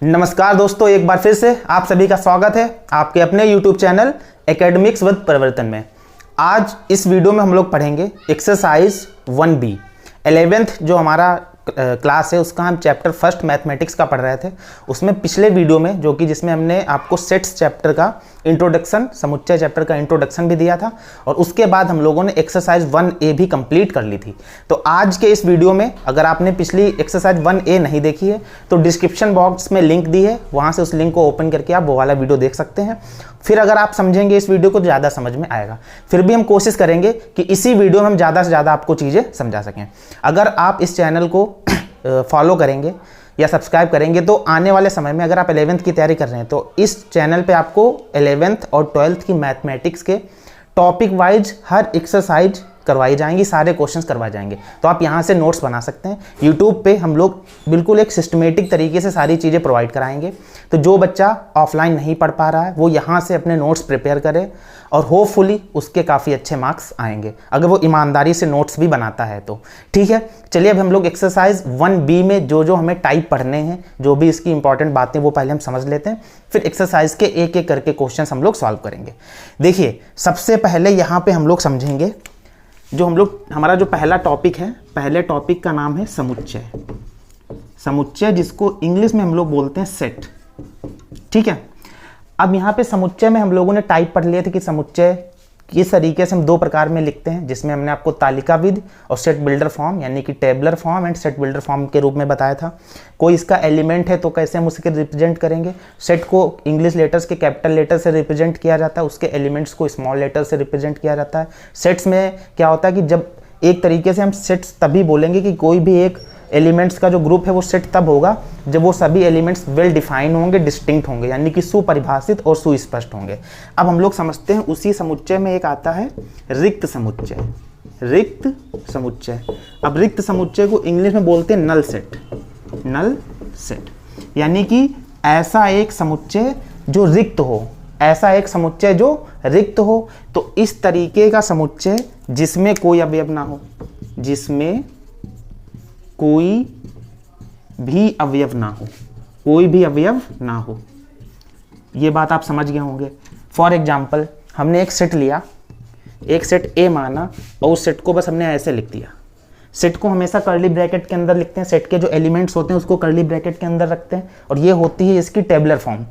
नमस्कार दोस्तों, एक बार फिर से आप सभी का स्वागत है आपके अपने YouTube चैनल एकेडमिक्स विद परिवर्तन में। आज इस वीडियो में हम लोग पढ़ेंगे एक्सरसाइज 1B 11th जो हमारा क्लास है उसका हम चैप्टर फर्स्ट मैथमेटिक्स का पढ़ रहे थे। उसमें पिछले वीडियो में जो कि जिसमें हमने आपको सेट्स चैप्टर का इंट्रोडक्शन, समुच्चय चैप्टर का इंट्रोडक्शन भी दिया था और उसके बाद हम लोगों ने एक्सरसाइज 1A भी कंप्लीट कर ली थी। तो आज के इस वीडियो में अगर आपने पिछली एक्सरसाइज 1A नहीं देखी है तो डिस्क्रिप्शन बॉक्स में लिंक दी है, वहाँ से उस लिंक को ओपन करके आप वो वाला वीडियो देख सकते हैं। फिर अगर आप समझेंगे इस वीडियो को ज़्यादा समझ में आएगा। फिर भी हम कोशिश करेंगे कि इसी वीडियो में हम ज़्यादा से ज़्यादा आपको चीज़ें समझा सकें। अगर आप इस चैनल को फॉलो करेंगे या सब्सक्राइब करेंगे तो आने वाले समय में अगर आप 11th की तैयारी कर रहे हैं तो इस चैनल पे आपको 11th और 12th की मैथमेटिक्स के टॉपिक वाइज हर एक्सरसाइज करवाई जाएंगी, सारे क्वेश्चंस करवाए जाएंगे। तो आप यहाँ से नोट्स बना सकते हैं। यूट्यूब पे हम लोग बिल्कुल एक सिस्टमेटिक तरीके से सारी चीज़ें प्रोवाइड कराएंगे। तो जो बच्चा ऑफलाइन नहीं पढ़ पा रहा है वो यहाँ से अपने नोट्स प्रिपेयर करे और होपफुली उसके काफ़ी अच्छे मार्क्स आएंगे अगर वो ईमानदारी से नोट्स भी बनाता है तो। ठीक है, चलिए अब हम लोग एक्सरसाइज 1B में जो जो हमें टाइप पढ़ने हैं, जो भी इसकी इंपॉर्टेंट बातें वो पहले हम समझ लेते हैं, फिर एक्सरसाइज के एक एक करके क्वेश्चन हम लोग सॉल्व करेंगे। देखिए, सबसे पहले यहाँ पे हम लोग समझेंगे जो हमारा जो पहला टॉपिक है, पहले टॉपिक का नाम है समुच्चय। समुच्चय जिसको इंग्लिश में हम लोग बोलते हैं सेट। ठीक है, अब यहाँ पे समुच्चय में हम लोगों ने टाइप पढ़ लिए थे कि समुच्चय किस तरीके से हम दो प्रकार में लिखते हैं, जिसमें हमने आपको तालिकाविद और सेट बिल्डर फॉर्म यानी कि tabular form and set builder form के रूप में बताया था। कोई इसका एलिमेंट है तो कैसे हम उसके रिप्रेजेंट करेंगे। सेट को इंग्लिश लेटर्स के कैपिटल लेटर से रिप्रेजेंट किया जाता है, उसके एलिमेंट्स को स्मॉल लेटर से रिप्रेजेंट किया जाता है। सेट्स में क्या होता है कि जब एक तरीके से हम सेट्स तभी बोलेंगे कि कोई भी एक एलिमेंट्स का जो ग्रुप है वो सेट तब होगा जब वो सभी एलिमेंट्स वेल डिफाइन होंगे, डिस्टिंक्ट होंगे, यानी कि सुपरिभाषित और सुस्पष्ट होंगे। अब हम लोग समझते हैं उसी समुच्चय में एक आता है रिक्त समुच्चय। रिक्त समुच्चय, अब रिक्त समुच्चय को इंग्लिश में बोलते हैं नल सेट। नल सेट यानी कि ऐसा एक समुच्चय जो रिक्त हो, ऐसा एक समुच्चय जो रिक्त हो। तो इस तरीके का समुच्चय जिसमें कोई अवयव ना हो, जिसमें कोई भी अवयव ना हो, कोई भी अवयव ना हो, ये बात आप समझ गए होंगे। फॉर एग्जाम्पल, हमने एक सेट लिया, एक सेट ए माना और उस सेट को बस हमने ऐसे लिख दिया। सेट को हमेशा कर्ली ब्रैकेट के अंदर लिखते हैं, सेट के जो एलिमेंट्स होते हैं उसको कर्ली ब्रैकेट के अंदर रखते हैं और ये होती है इसकी टेबलर फॉर्म।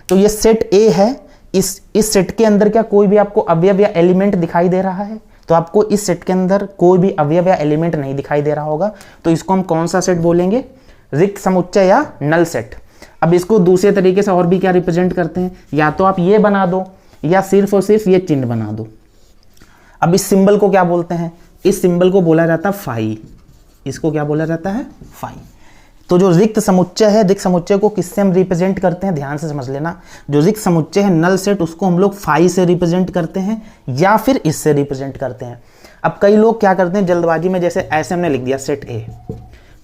तो ये सेट ए है, इस सेट के अंदर क्या कोई भी आपको अवयव या एलिमेंट दिखाई दे रहा है? तो आपको इस सेट के अंदर कोई भी अवयव या एलिमेंट नहीं दिखाई दे रहा होगा, तो इसको हम कौन सा सेट बोलेंगे? रिक्त समुच्चय या नल सेट। अब इसको दूसरे तरीके से और भी क्या रिप्रेजेंट करते हैं, या तो आप ये बना दो या सिर्फ और सिर्फ ये चिन्ह बना दो। अब इस सिंबल को क्या बोलते हैं? इस सिंबल को बोला जाता है फाई। इसको क्या बोला जाता है? फाई। तो जो रिक्त समुच्चय है, रिक्त समुच्चय को किससे हम रिप्रेजेंट करते हैं, ध्यान से समझ लेना। जो रिक्त समुच्चय है नल सेट, उसको हम लोग फाई से रिप्रेजेंट करते हैं या फिर इससे रिप्रेजेंट करते हैं। अब कई लोग क्या करते हैं जल्दबाजी में, जैसे ऐसे हमने लिख दिया सेट ए,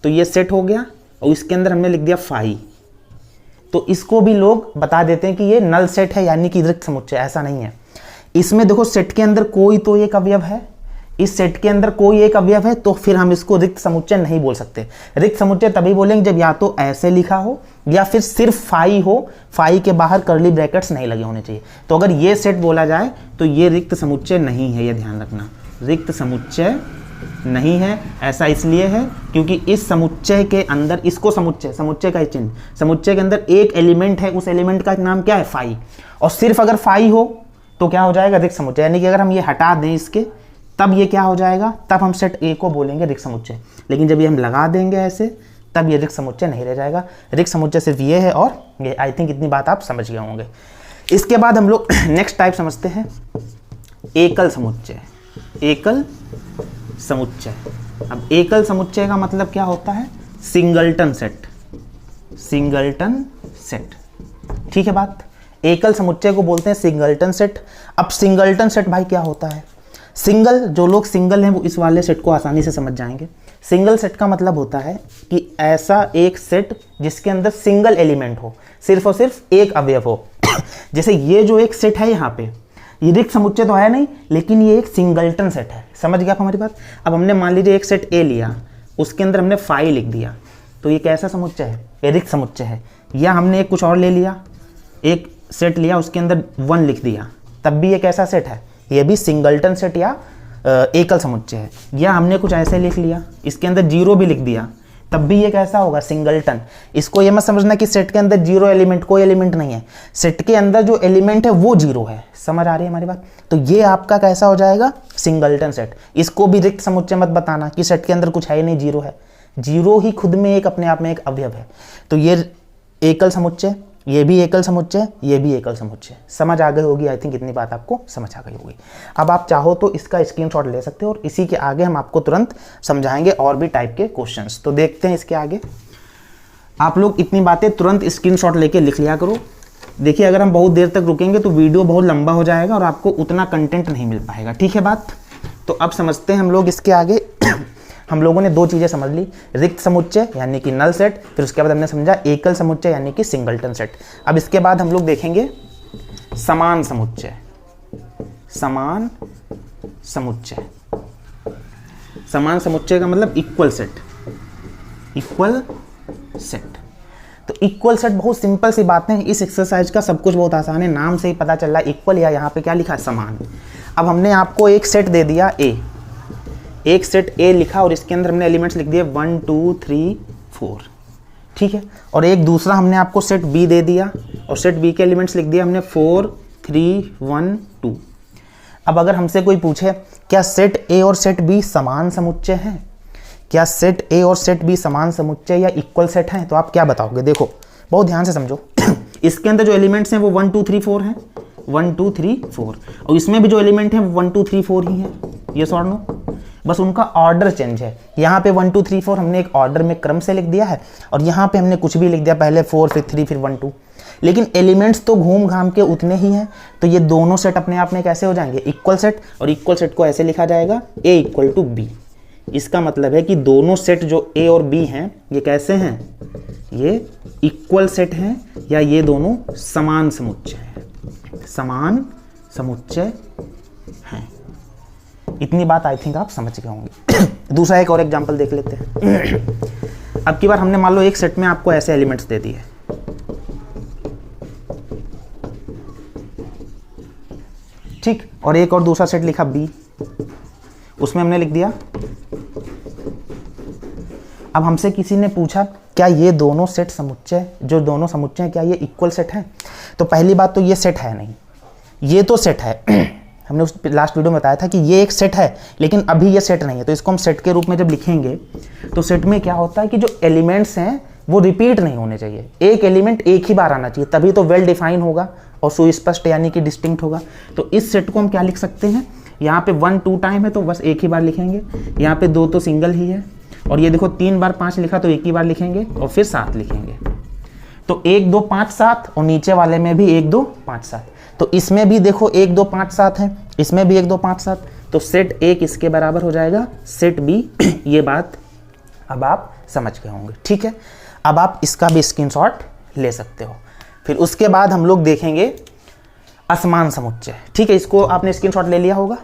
तो ये सेट हो गया और इसके अंदर हमने लिख दिया फाई, तो इसको भी लोग बता देते हैं कि ये नल सेट है यानी कि रिक्त समुच्चय। ऐसा नहीं है। इसमें देखो सेट के अंदर कोई तो एक अवयव है, इस सेट के अंदर कोई एक अवयव है, तो फिर हम इसको रिक्त समुच्चय नहीं बोल सकते। रिक्त समुच्चय तभी बोलेंगे जब या तो ऐसे लिखा हो या फिर सिर्फ फाई हो, फाई के बाहर कर्ली ब्रैकेट्स नहीं लगे होने चाहिए। तो अगर ये सेट बोला जाए तो ये रिक्त समुच्चय नहीं है, ये ध्यान रखना, रिक्त समुच्चय नहीं है। ऐसा इसलिए है क्योंकि इस समुच्चय के अंदर, इसको समुच्चय, समुच्चय का चिन्ह, समुच्चय के अंदर एक एलिमेंट है, उस एलिमेंट का नाम क्या है? फाई। और सिर्फ अगर फाई हो तो क्या हो जाएगा? रिक्त समुच्चय। यानी कि अगर हम ये हटा दें इसके, तब ये क्या हो जाएगा? तब हम सेट ए को बोलेंगे रिक्त समुच्चय। लेकिन जब ये हम लगा देंगे ऐसे, तब ये रिक्त समुच्चय नहीं रह जाएगा। रिक्त समुच्चय सिर्फ ये है और ये। आई थिंक इतनी बात आप समझ गए होंगे। इसके बाद हम लोग नेक्स्ट टाइप समझते हैं एकल समुच्चय। एकल समुच्चय, अब एकल समुच्चय का मतलब क्या होता है? Singleton set. सिंगलटन सेट, ठीक है बात। एकल समुच्चय को बोलते हैं सिंगलटन सेट। अब सिंगलटन सेट भाई क्या होता है? सिंगल, जो लोग सिंगल हैं वो इस वाले सेट को आसानी से समझ जाएंगे। सिंगल सेट का मतलब होता है कि ऐसा एक सेट जिसके अंदर सिंगल एलिमेंट हो, सिर्फ और सिर्फ एक अवयव हो। जैसे ये जो एक सेट है यहाँ पे, ये रिक्त समुच्चय तो है नहीं, लेकिन ये एक सिंगलटन सेट है। समझ गया आप हमारी बात? अब हमने मान लीजिए एक सेट ए लिया, उसके अंदर हमने फाई लिख दिया, तो ये कैसा समुच्चय है? ये रिक्त समुच्चय है। या हमने एक कुछ और ले लिया, एक सेट लिया उसके अंदर 1 लिख दिया, तब भी ये कैसा सेट है, ये भी सिंगलटन सेट या एकल समुच्चय है। या हमने कुछ ऐसे लिख लिया, इसके अंदर 0 भी लिख दिया, तब भी ये कैसा होगा, सिंगलटन। इसको ये मत समझना कि सेट के अंदर 0 एलिमेंट, कोई एलिमेंट नहीं है, सेट के अंदर जो एलिमेंट है वो 0 है। समझ आ रही है हमारी बात? तो ये आपका कैसा हो जाएगा, सिंगलटन सेट। इसको भी रिक्त समुच्चय मत बताना कि सेट के अंदर कुछ है ही नहीं, 0 है। 0 ही खुद में एक अपने आप में एक अवयव है। तो ये एकल समुच्चय, ये भी एकल समुच्चय, ये भी एकल समुच्चय। समझ आ गई होगी, आई थिंक इतनी बात आपको समझ आ गई होगी। अब आप चाहो तो इसका स्क्रीनशॉट ले सकते हो और इसी के आगे हम आपको तुरंत समझाएंगे और भी टाइप के क्वेश्चंस। तो देखते हैं इसके आगे। आप लोग इतनी बातें तुरंत स्क्रीनशॉट लेके लिख लिया करो। देखिए अगर हम बहुत देर तक रुकेंगे तो वीडियो बहुत लंबा हो जाएगा और आपको उतना कंटेंट नहीं मिल पाएगा। ठीक है बात? तो अब समझते हैं हम लोग इसके आगे। हम लोगों ने 2 चीज़ें समझ ली, रिक्त समुच्चय यानी कि नल सेट, फिर उसके बाद हमने समझा एकल समुच्चय यानी कि सिंगलटन सेट। अब इसके बाद हम लोग देखेंगे समान समुच्चय। समान समुच्चय, समान समुच्चय का मतलब इक्वल सेट। इक्वल सेट, तो इक्वल सेट बहुत सिंपल सी बात है। इस एक्सरसाइज का सब कुछ बहुत आसान है, नाम से ही पता चल रहा है इक्वल, या यहाँ पे क्या लिखा है, समान। अब हमने आपको एक सेट दे दिया ए, एक सेट ए लिखा और इसके अंदर हमने एलिमेंट्स लिख दिए 1 2 3 4, ठीक है। और एक दूसरा हमने आपको सेट बी दे दिया और सेट बी के एलिमेंट्स लिख दिए हमने 4 3 1 2। अब अगर हमसे कोई पूछे क्या सेट ए और सेट बी समान समुच्चय हैं, क्या सेट ए और सेट बी समान समुच्चय या इक्वल सेट हैं, तो आप क्या बताओगे? देखो बहुत ध्यान से समझो। इसके अंदर जो एलिमेंट्स हैं वो 1 2 3 4 हैं, 1 2 3 4, और इसमें भी जो एलिमेंट हैं वो 1 2 3 4 ही हैं। यस और नो? बस उनका ऑर्डर चेंज है। यहाँ पे 1 2 3 4 हमने एक ऑर्डर में क्रम से लिख दिया है और यहाँ पे हमने कुछ भी लिख दिया, पहले 4 फिर 3 फिर 1 2, लेकिन एलिमेंट्स तो घूम घाम के उतने ही हैं। तो ये दोनों सेट अपने आप में कैसे हो जाएंगे, इक्वल सेट। और इक्वल सेट को ऐसे लिखा जाएगा A इक्वल टू बी। इसका मतलब है कि दोनों सेट जो A और B हैं ये कैसे हैं, ये इक्वल सेट हैं या ये दोनों समान समुच्चय हैं, समान समुच्चय हैं। इतनी बात आई थिंक आप समझ गए होंगे। दूसरा एक और एग्जांपल देख लेते हैं। अब की बार हमने मान लो एक सेट में आपको ऐसे एलिमेंट्स दे दिए, ठीक, और एक और दूसरा सेट लिखा बी, उसमें हमने लिख दिया। अब हमसे किसी ने पूछा क्या ये दोनों सेट समुच्चय, जो दोनों समुच्चय हैं, क्या ये इक्वल सेट हैं? तो पहली बात तो ये सेट है नहीं, ये तो सेट है। हमने उस लास्ट वीडियो में बताया था कि ये एक सेट है लेकिन अभी ये सेट नहीं है। तो इसको हम सेट के रूप में जब लिखेंगे तो सेट में क्या होता है कि जो एलिमेंट्स हैं वो रिपीट नहीं होने चाहिए, एक एलिमेंट एक ही बार आना चाहिए, तभी तो वेल डिफाइन होगा और सुस्पष्ट यानी कि डिस्टिंक्ट होगा। तो इस सेट को हम क्या लिख सकते हैं, यहाँ पे 1 2 टाइम है तो बस एक ही बार लिखेंगे, यहाँ पे 2 तो सिंगल ही है, और ये देखो 3 बार 5 लिखा तो एक ही बार लिखेंगे और फिर 7 लिखेंगे। तो 1 2 5 7 और नीचे वाले में भी 1 2 5 7। तो इसमें भी देखो 1 2 5 7 है, इसमें भी 1 2 5 7। तो सेट A किसके बराबर हो जाएगा, सेट B। ये बात अब आप समझ गए होंगे, ठीक है। अब आप इसका भी स्क्रीनशॉट ले सकते हो। फिर उसके बाद हम लोग देखेंगे असमान समुच्चय, ठीक है। इसको आपने स्क्रीनशॉट ले लिया होगा।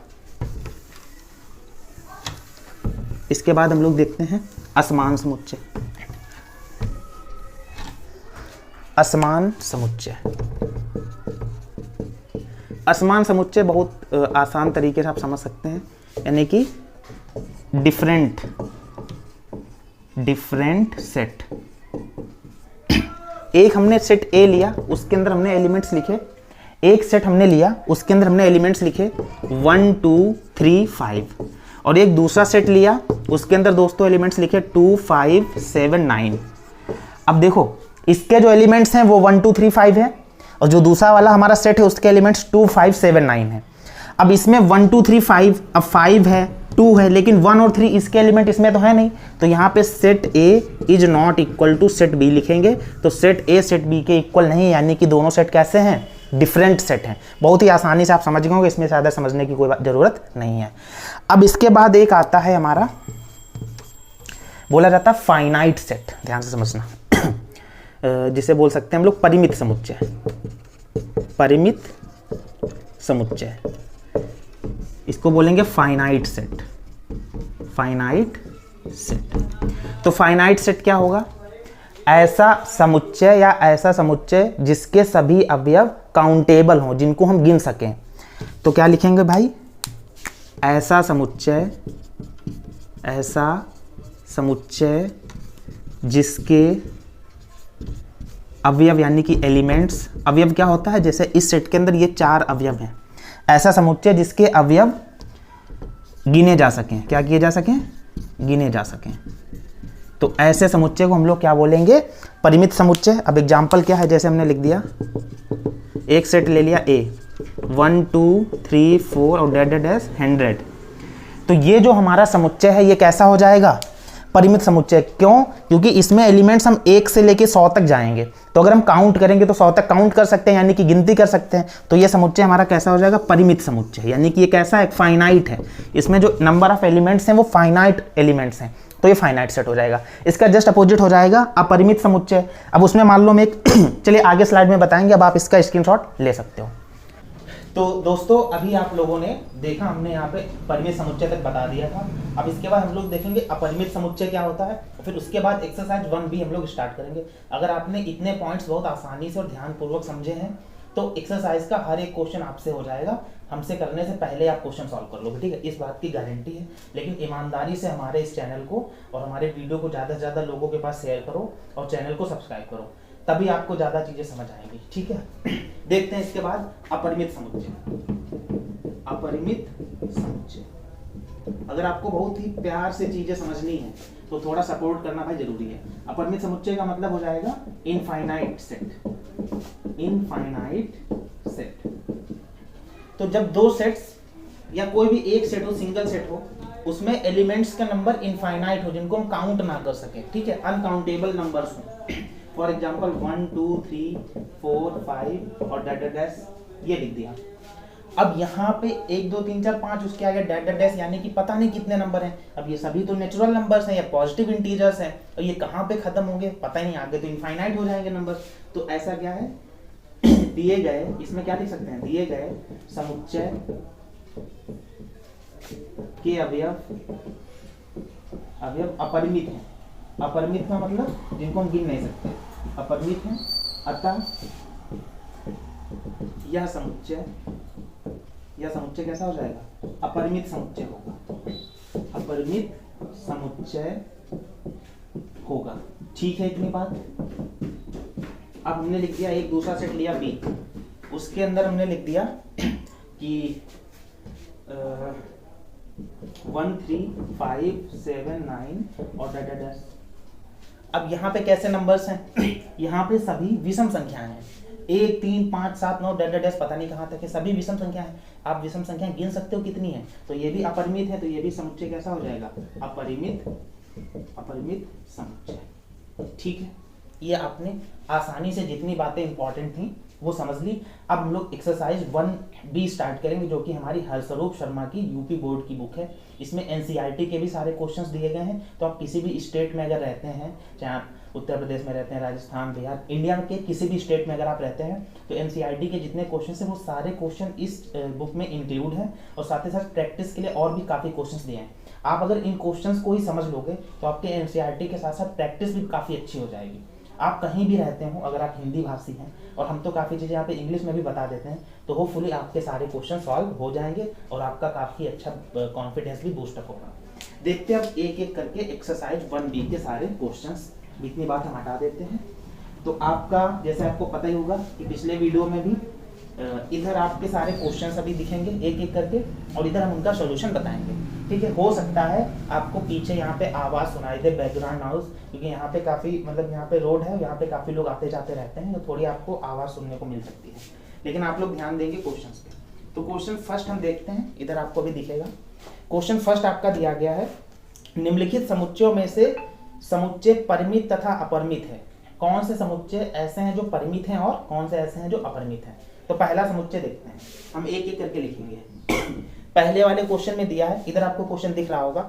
इसके बाद हम लोग देखते हैं असमान समुच्चय। असमान समुच्चय, असमान समुच्चय बहुत आसान तरीके से आप समझ सकते हैं, यानी कि डिफरेंट सेट। एक हमने सेट A लिया, उसके अंदर हमने एलिमेंट्स लिखे, एक सेट हमने लिया उसके अंदर हमने एलिमेंट्स लिखे 1 2 3 5, और एक दूसरा सेट लिया उसके अंदर दोस्तों एलिमेंट्स लिखे 2 5 7 9। अब देखो इसके जो एलिमेंट्स हैं वो 1 2 3 5 है और जो दूसरा वाला हमारा सेट है उसके एलिमेंट्स 2 5 7 9 है। अब इसमें 1 2 3 5, अब 5 है 2 है, लेकिन 1 और 3 इसके एलिमेंट इसमें तो है नहीं, तो यहाँ पे set A is not equal to set B लिखेंगे। तो सेट A सेट B के इक्वल नहीं, यानी कि दोनों सेट कैसे हैं, डिफरेंट सेट हैं। बहुत ही आसानी से आप समझ गए होंगे, इसमें ज़्यादा समझने की कोई जरूरत नहीं है। अब इसके बाद एक आता है हमारा, बोला जाता है फाइनाइट सेट, ध्यान से समझना, जिसे बोल सकते हैं हम लोग परिमित समुच्चय। परिमित समुच्चय, इसको बोलेंगे फाइनाइट सेट। फाइनाइट सेट, तो फाइनाइट सेट क्या होगा, ऐसा समुच्चय या ऐसा समुच्चय जिसके सभी अवयव काउंटेबल हों, जिनको हम गिन सकें। तो क्या लिखेंगे भाई? ऐसा समुच्चय जिसके अवयव यानी कि एलिमेंट्स, अवयव क्या होता है, जैसे इस सेट के अंदर ये 4 अवयव हैं, ऐसा समुच्चय जिसके अवयव गिने जा सकें। क्या किए जा सकें? गिने जा सकें। तो ऐसे समुच्चय को हम लोग क्या बोलेंगे? परिमित समुच्चय। अब एग्जाम्पल क्या है, जैसे हमने लिख दिया एक सेट ले लिया A 1 2 3 4 और डैश डैश 100। तो ये जो हमारा समुच्चय है ये कैसा हो जाएगा? परिमित समुच्चय। क्यों? क्योंकि इसमें एलिमेंट्स हम 1 से लेके 100 तक जाएंगे। तो अगर हम काउंट करेंगे तो 100 तक काउंट कर सकते हैं, यानी कि गिनती कर सकते हैं। तो ये समुच्चय हमारा कैसा हो जाएगा? परिमित समुच्चय। यानी कि ये कैसा है? फाइनाइट है। इसमें जो नंबर ऑफ एलिमेंट्स हैं वो फाइनाइट एलिमेंट्स हैं, तो ये फाइनाइट सेट हो जाएगा। इसका जस्ट अपोजिट हो जाएगा अपरिमित समुच्चय। अब उसमें मान लो मैं एक चलिए आगे स्लाइड में बताएंगे, अब आप इसका स्क्रीनशॉट ले सकते हो। तो दोस्तों अभी आप लोगों ने देखा, हमने यहाँ पे परिमित समुच्चय तक बता दिया था। अब इसके बाद हम लोग देखेंगे अपरिमित समुच्चय क्या होता है, फिर उसके बाद एक्सरसाइज 1B हम लोग स्टार्ट करेंगे। अगर आपने इतने पॉइंट्स बहुत आसानी से और ध्यानपूर्वक समझे हैं तो एक्सरसाइज का हर एक क्वेश्चन आपसे हो जाएगा। हमसे करने से पहले आप क्वेश्चन सॉल्व कर लोगे, ठीक है? इस बात की गारंटी है। लेकिन ईमानदारी से हमारे इस चैनल को और हमारे वीडियो को ज़्यादा से ज़्यादा लोगों के पास शेयर करो और चैनल को सब्सक्राइब करो, तभी आपको ज़्यादा चीज़ें समझ आएंगी, ठीक है? देखते हैं इसके बाद अपरिमित समुच्चय। अपरिमित समुच्चय, अगर आपको बहुत ही प्यार से चीज़ें समझनी है तो थोड़ा सपोर्ट करना भाई जरूरी है। अपरिमित समुच्चय का मतलब हो जाएगा इनफाइनाइट सेट। Infinite set. तो जब 2 सेट्स या कोई भी एक सेट हो, सिंगल सेट हो, उसमें एलिमेंट्स का नंबर इनफाइनाइट हो, जिनको हम काउंट ना कर सके, ठीक है? अनकाउंटेबल नंबर्स हो। फॉर एग्जाम्पल 1 2 3 4 5 और डैश डैश ये लिख दिया। अब यहाँ पे 1 2 3 4 5 उसके आगे डैश डैश यानी कि पता नहीं कितने नंबर हैं। अब ये सभी तो नेचुरल नंबर्स हैं या पॉजिटिव इंटीजर्स हैं, और ये कहाँ पे खत्म होंगे पता ही नहीं, आगे तो इनफाइनाइट हो जाएंगे नंबर। तो ऐसा क्या है, दिए गए, इसमें क्या लिख सकते हैं, दिए गए समुच्चय के अवयव अपरिमित हैं। अपरिमित का मतलब जिनको हम गिन नहीं सकते, अपरिमित हैं। अतः यह समुच्चय कैसा हो जाएगा? अपरिमित समुच्चय होगा। अपरिमित समुच्चय होगा, ठीक है? इतनी बात। अब हमने लिख दिया एक दूसरा सेट लिया B, उसके अंदर हमने लिख दिया कि 1 3 5 7 9 और डैश डैश। अब यहाँ पे कैसे नंबर्स हैं? यहाँ पे सभी विषम संख्याएं हैं। 1 3 5 7 9 डैश डैश पता नहीं कहाँ तक है, सभी विषम संख्या है। आप विषम संख्या गिन सकते हो कितनी है। तो ये भी अपरिमित है, तो ये भी समुच्चय कैसा हो जाएगा? अपरिमित समुच्चय, ठीक है? ये आपने आसानी से जितनी बातें इंपॉर्टेंट थी वो समझ ली। अब हम लोग एक्सरसाइज 1B स्टार्ट करेंगे, जो कि हमारी हरस्वरूप शर्मा की यूपी बोर्ड की बुक है। इसमें एनसीईआरटी के भी सारे क्वेश्चंस दिए गए हैं। तो आप किसी भी स्टेट में अगर रहते हैं, चाहे आप उत्तर प्रदेश में रहते हैं, राजस्थान, बिहार, इंडिया के किसी भी स्टेट में अगर आप रहते हैं, तो एनसीईआरटी के जितने क्वेश्चन हैं वो सारे क्वेश्चन इस बुक में इंक्लूड हैं। और साथ ही साथ प्रैक्टिस के लिए और भी काफ़ी क्वेश्चन दिए हैं। आप अगर इन क्वेश्चंस को ही समझ लोगे तो आपके एनसीईआरटी के साथ साथ प्रैक्टिस भी काफ़ी अच्छी हो जाएगी। आप कहीं भी रहते हो, अगर आप हिंदी भाषी हैं, और हम तो काफ़ी चीज़ें यहाँ पे इंग्लिश में भी बता देते हैं, तो होपफुली आपके सारे क्वेश्चन सॉल्व हो जाएंगे और आपका काफ़ी अच्छा कॉन्फिडेंस भी बूस्टअप होगा। देखते हैं अब एक एक करके एक्सरसाइज 1B के सारे क्वेश्चंस। इतनी बात हम हटा देते हैं। तो आपका, जैसे आपको पता ही होगा कि पिछले वीडियो में भी इधर आपके सारे क्वेश्चंस अभी दिखेंगे एक एक करके, और इधर हम उनका सोल्यूशन बताएंगे, ठीक है? हो सकता है आपको पीछे यहाँ पे आवाज़ सुनाई दे, बैकग्राउंड नॉइज, क्योंकि यहाँ पे काफ़ी मतलब यहाँ पे रोड है, यहाँ पे काफ़ी लोग आते जाते रहते हैं, तो थोड़ी आपको आवाज़ सुनने को मिल सकती है। लेकिन आप लोग ध्यान देंगे क्वेश्चन पे। तो क्वेश्चन फर्स्ट हम देखते हैं, इधर आपको भी दिखेगा। क्वेश्चन फर्स्ट आपका दिया गया है, निम्नलिखित समुच्चयों में से समुच्चय परिमित तथा अपरिमित है। कौन से समुच्चय ऐसे हैं जो परिमित हैं और कौन से ऐसे हैं जो अपरिमित हैं? तो पहला समुच्चय देखते हैं, हम एक एक करके लिखेंगे। पहले वाले क्वेश्चन में दिया है, इधर आपको क्वेश्चन दिख रहा होगा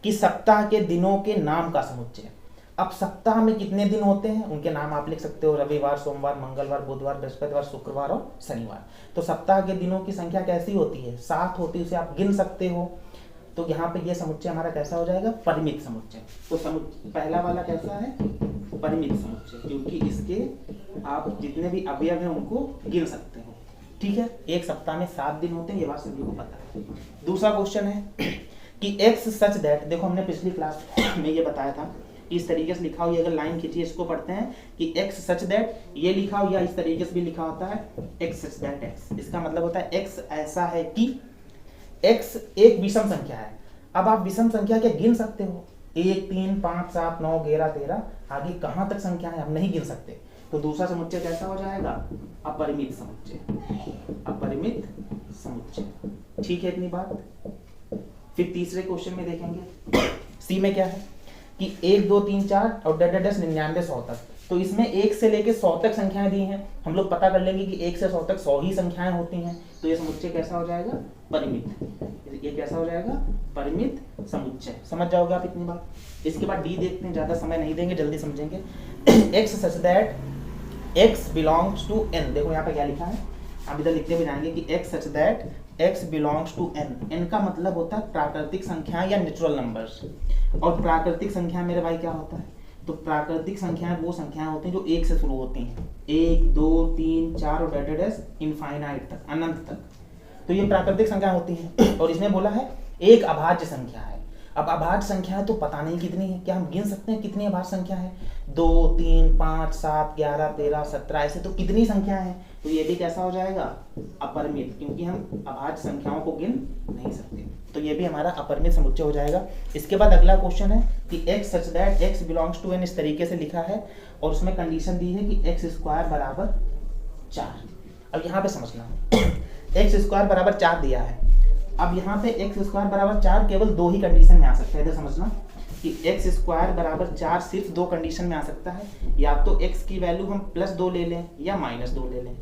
कि सप्ताह के दिनों के नाम का समुच्चय। अब सप्ताह में कितने दिन होते हैं उनके नाम आप लिख सकते हो, रविवार, सोमवार, मंगलवार, बुधवार, बृहस्पतिवार, शुक्रवार और शनिवार। तो सप्ताह के दिनों की संख्या कैसी होती है? 7 होती है, उसे आप गिन सकते हो। तो यहाँ पे ये समुच्चय हमारा कैसा हो जाएगा, परिमित समुच्चय। तो पहला वाला कैसा है, परिमित समुच्चय, क्योंकि इसके आप जितने भी अवयव हैं उनको गिन सकते हो। ठीक है, एक सप्ताह में 7 दिन होते हैं, ये बात सभी को पता है। दूसरा क्वेश्चन है कि x सच दैट, देखो हमने पिछली क्लास में ये बताया था, इस तरीके से लिखा हो, ये अगर लाइन खींचिए इसको पढ़ते हैं कि x सच दैट, ये लिखा हो या इस तरीके से भी लिखा होता है x सच दैट x, इसका मतलब होता है x ऐसा है कि x एक विषम संख्या है। अब आप विषम संख्या क्या गिन सकते हो, 1 3 5 7 9 11 13, आगे कहां तक संख्या है हम नहीं गिन सकते। तो दूसरा समुच्चय कैसा हो जाएगा, अपरिमित समुच्चय, अपरिमित समुच्चय। ठीक है इतनी बात। फिर तीसरे क्वेश्चन में देखेंगे, सी में क्या है कि 1 2 3 4 और 99 100 तक, तो इसमें 1 से लेके 100 तक संख्याएं दी हैं। हम लोग पता कर लेंगे कि 1 से 100 तक 100 ही संख्याएं होती हैं, तो ये समुच्चय कैसा हो जाएगा, परिमित। ये कैसा हो जाएगा, परिमित समुच्चय। समझ जाओगे आप इतनी बात। इसके बाद डी देखते हैं, ज्यादा समय नहीं देंगे, जल्दी समझेंगे। x such that x belongs to n, देखो यहाँ पे क्या लिखा है, आप इधर लिखते भी जाएंगे कि x such that x belongs to n। n का मतलब होता है प्राकृतिक संख्या या नेचुरल नंबर्स, और प्राकृतिक संख्या मेरे भाई क्या होता है, तो प्राकृतिक संख्याएं वो संख्याएं होती हैं जो 1 से शुरू होती हैं, 1 2 3 4 और डेडेडेस इनफाइनाइट तक, अनंत तक, तो ये प्राकृतिक संख्या होती हैं। और इसमें बोला है एक अभाज्य संख्या है। अब अभाज्य संख्या है तो पता नहीं कितनी है, क्या हम गिन सकते हैं कितनी अभाज्य संख्या है, 2 3 5 7 11 13 17, ऐसे तो कितनी संख्या है, तो ये भी कैसा हो जाएगा, अपरिमित, क्योंकि हम अभाज्य संख्याओं को गिन नहीं सकते, तो ये भी हमारा अपरिमित समुच्चय हो जाएगा। इसके बाद अगला क्वेश्चन है कि x such that x belongs to n, इस तरीके से लिखा है और उसमें कंडीशन दी है कि x स्क्वायर बराबर 4। अब यहाँ पे समझना x स्क्वायर बराबर 4 दिया है। अब यहाँ पे x स्क्वायर बराबर 4 केवल 2 ही कंडीशन में आ सकता है, इधर समझना कि x स्क्वायर बराबर 4 सिर्फ 2 कंडीशन में आ सकता है, या तो x की वैल्यू हम +2 ले लें या -2 ले लें।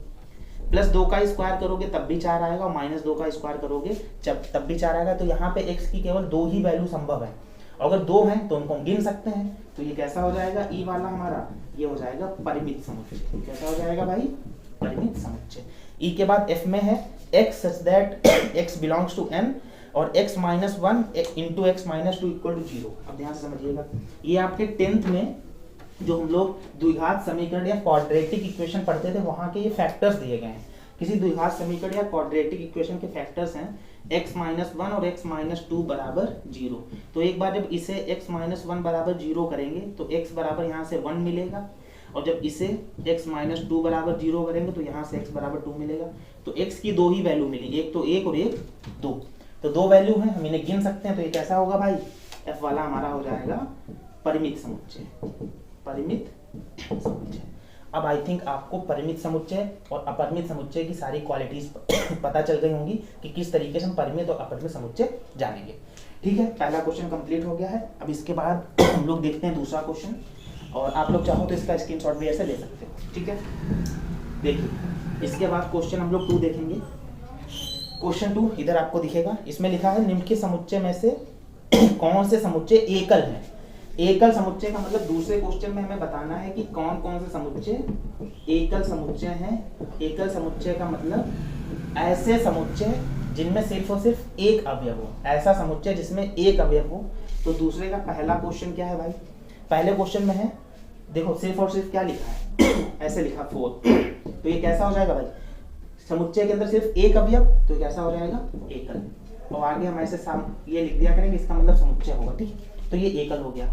+2 का स्क्वायर करोगे तब भी 4 आएगा, और -2 का स्क्वायर करोगे तब भी 4 आएगा। तो यहाँ पे x की केवल 2 ही वैल्यू संभव है, अगर 2 हैं तो उनको गिन सकते हैं। तो ये कैसा हो जाएगा, ई वाला हमारा ये हो जाएगा परिमित समुच्चय। कैसा हो जाएगा भाई, परिमित समुच्चय। ई के बाद एफ में है x such that x belongs to n और x minus 1 into x minus 2 equal to 0। अब ध्यान से समझिएगा, ये आपके 10th में जो हम लोग द्विघात समीकरण या क्वाड्रेटिक इक्वेशन पढ़ते थे वहां के ये फैक्टर्स दिए गए हैं। किसी द्विघात समीकरण या क्वाड्रेटिक इक्वेशन के फैक्टर्स हैं x माइनस 1 और x माइनस 2 बराबर 0। तो एक बार जब इसे x माइनस 1 बराबर 0 करेंगे तो x बराबर यहाँ से 1 मिलेगा, और जब इसे x माइनस 2 बराबर 0 करेंगे तो यहाँ से x बराबर 2 मिलेगा। तो x की 2 ही वैल्यू मिली, एक तो 1 और एक 2, तो 2 वैल्यू हैं, हम इन्हें गिन सकते हैं। तो ये कैसा होगा भाई, f वाला हमारा हो जाएगा परिमित समुच्चय, परिमित समुच्चय। अब आई थिंक आपको परिमित समुच्चय और अपरिमित समुच्चय की सारी क्वालिटीज पता चल गई होंगी कि किस तरीके से हम परिमित और अपरिमित समुच्चय जानेंगे। ठीक है, पहला क्वेश्चन कंप्लीट हो गया है। अब इसके बाद हम लोग देखते हैं दूसरा क्वेश्चन, और आप लोग चाहो तो इसका स्क्रीनशॉट भी ऐसे ले सकते हो। ठीक है, देखिए इसके बाद क्वेश्चन हम लोग 2 देखेंगे। क्वेश्चन 2 इधर आपको दिखेगा, इसमें लिखा है निम्न के समुच्चय में से कौन से समुच्चय एकल हैं। एकल समुच्चय का मतलब दूसरे क्वेश्चन में हमें बताना है कि कौन कौन से समुच्चय एकल समुच्चय हैं। एकल समुच्चय का मतलब ऐसे समुच्चय जिनमें सिर्फ और सिर्फ एक अवयव हो, ऐसा समुच्चय जिसमें एक अवयव हो। तो दूसरे का पहला क्वेश्चन क्या है भाई, पहले क्वेश्चन में है देखो सिर्फ और सिर्फ क्या लिखा है ऐसे लिखा 4, तो ये कैसा हो जाएगा भाई, समुच्चय के अंदर सिर्फ एक अवयव, तो कैसा हो जाएगा एकल। और आगे हम ऐसे ये लिख दिया करेंगे, इसका मतलब समुच्चय होगा। ठीक, तो ये एकल हो गया।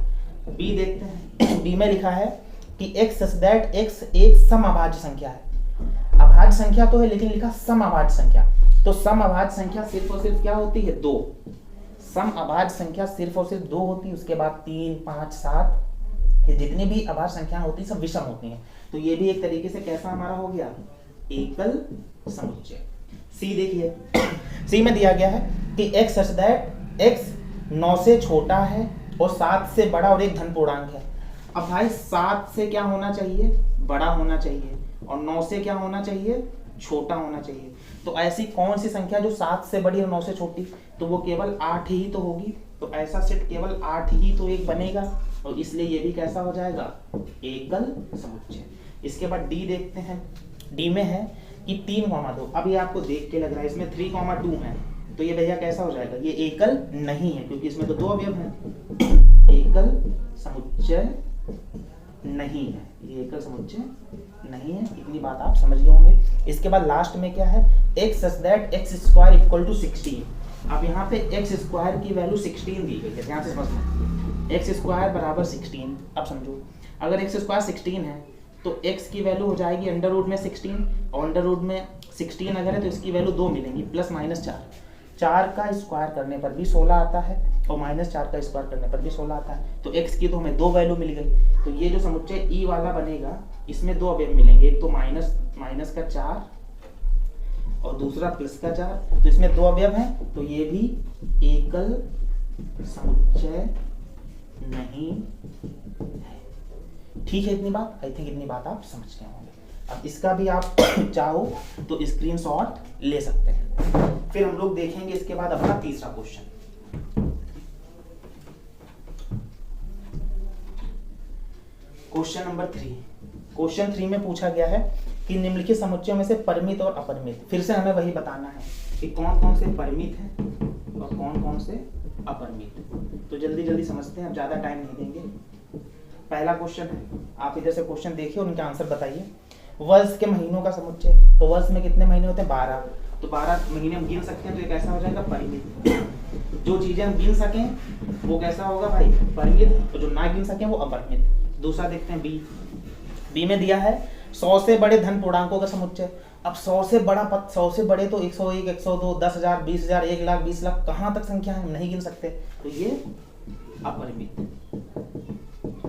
बी देखते हैं, बी में लिखा है कि x सच दैट x एक समअभाज्य संख्या है। अभाज्य संख्या तो है लेकिन लिखा समअभाज्य संख्या, तो समअभाज्य संख्या सिर्फ और सिर्फ क्या होती है 2। समअभाज्य संख्या सिर्फ और सिर्फ 2 होती है, उसके बाद 3 5 7 ये जितनी भी अभाज्य संख्याएं होती है सब विषम होती हैं। तो ये भी एक तरीके से कैसा हमारा हो गया, एकल समुच्चय। सी देखिए, सी में दिया गया है कि x सच दैट x 9 से छोटा है और 7 से बड़ा और एक धन पूर्णांक है। अब भाई 7 से क्या होना चाहिए, बड़ा होना चाहिए, और 9 से क्या होना चाहिए, छोटा होना चाहिए। तो ऐसी कौन सी संख्या जो 7 से बड़ी और 9 से छोटी, तो वो केवल 8 ही तो होगी। तो ऐसा सेट केवल 8 ही तो एक बनेगा, और इसलिए ये भी कैसा हो जाएगा, एकल समुच्चय। इसके बाद डी देखते हैं, डी में है कि 3,2। अब ये आपको देख के लग रहा है इसमें 3,2 है, तो ये भैया कैसा हो जाएगा, ये एकल नहीं है क्योंकि इसमें तो दो अवयव हैं। एकल समुच्चय नहीं है, ये एकल समुच्चय नहीं है, इतनी बात आप समझ गए होंगे। इसके बाद लास्ट में क्या है, x such that x square equal to 16। अब यहाँ पे x स्क्वायर की वैल्यू 16 दी गई है, ध्यान से समझना, x स्क्वायर बराबर 16। अब समझो, अगर x स्क्वायर 16 है तो x की वैल्यू हो जाएगी अंडर रूट में 16, और अंडर रूट में 16 अगर है तो इसकी वैल्यू 2 मिलेंगी, प्लस माइनस 4। 4 का स्क्वायर करने पर भी 16 आता है और माइनस 4 का स्क्वायर करने पर भी 16 आता है। तो x की तो हमें 2 वैल्यू मिल गई। तो ये जो समुच्चय ई वाला बनेगा इसमें 2 अवयव मिलेंगे, एक तो माइनस का 4 और दूसरा प्लस का 4। तो इसमें 2 अवयव हैं, तो ये भी एकल समुच्चय नहीं है। ठीक है, इतनी बात, आई थिंक इतनी बात आप समझ गए होंगे। अब इसका भी आप चाहो तो स्क्रीनशॉट ले सकते हैं। फिर हम लोग देखेंगे इसके बाद अपना तीसरा क्वेश्चन। Question number 3। क्वेश्चन 3 में पूछा गया है कि निम्नलिखित समुच्चयों में से परिमित और अपरिमित, फिर से हमें वही बताना है कि कौन कौन से परिमित हैं और कौन कौन से अपरिमित। तो जल्दी जल्दी समझते हैं, अब ज्यादा टाइम नहीं देंगे। पहला क्वेश्चन है, आप इधर से क्वेश्चन देखिए और उनके आंसर बताइए। वर्ष के महीनों का समुच्चय, तो वर्ष में कितने महीने होते हैं, 12। तो 12 महीने हम गिन सकते हैं, तो ये कैसा हो जाएगा, परिमित। जो चीजें हम गिन सकें वो कैसा होगा भाई, परिमित, तो जो ना गिन सकें वो अपरिमित। दूसरा देखते हैं बी में दिया है 100 से बड़े धन पूर्णांकों का समुच्चय। अब 100 से बड़े तो 101, 102, 10,000, 20,000, 1 लाख, 20 लाख, कहाँ तक संख्या है हम नहीं गिन सकते, तो ये अपरिमित।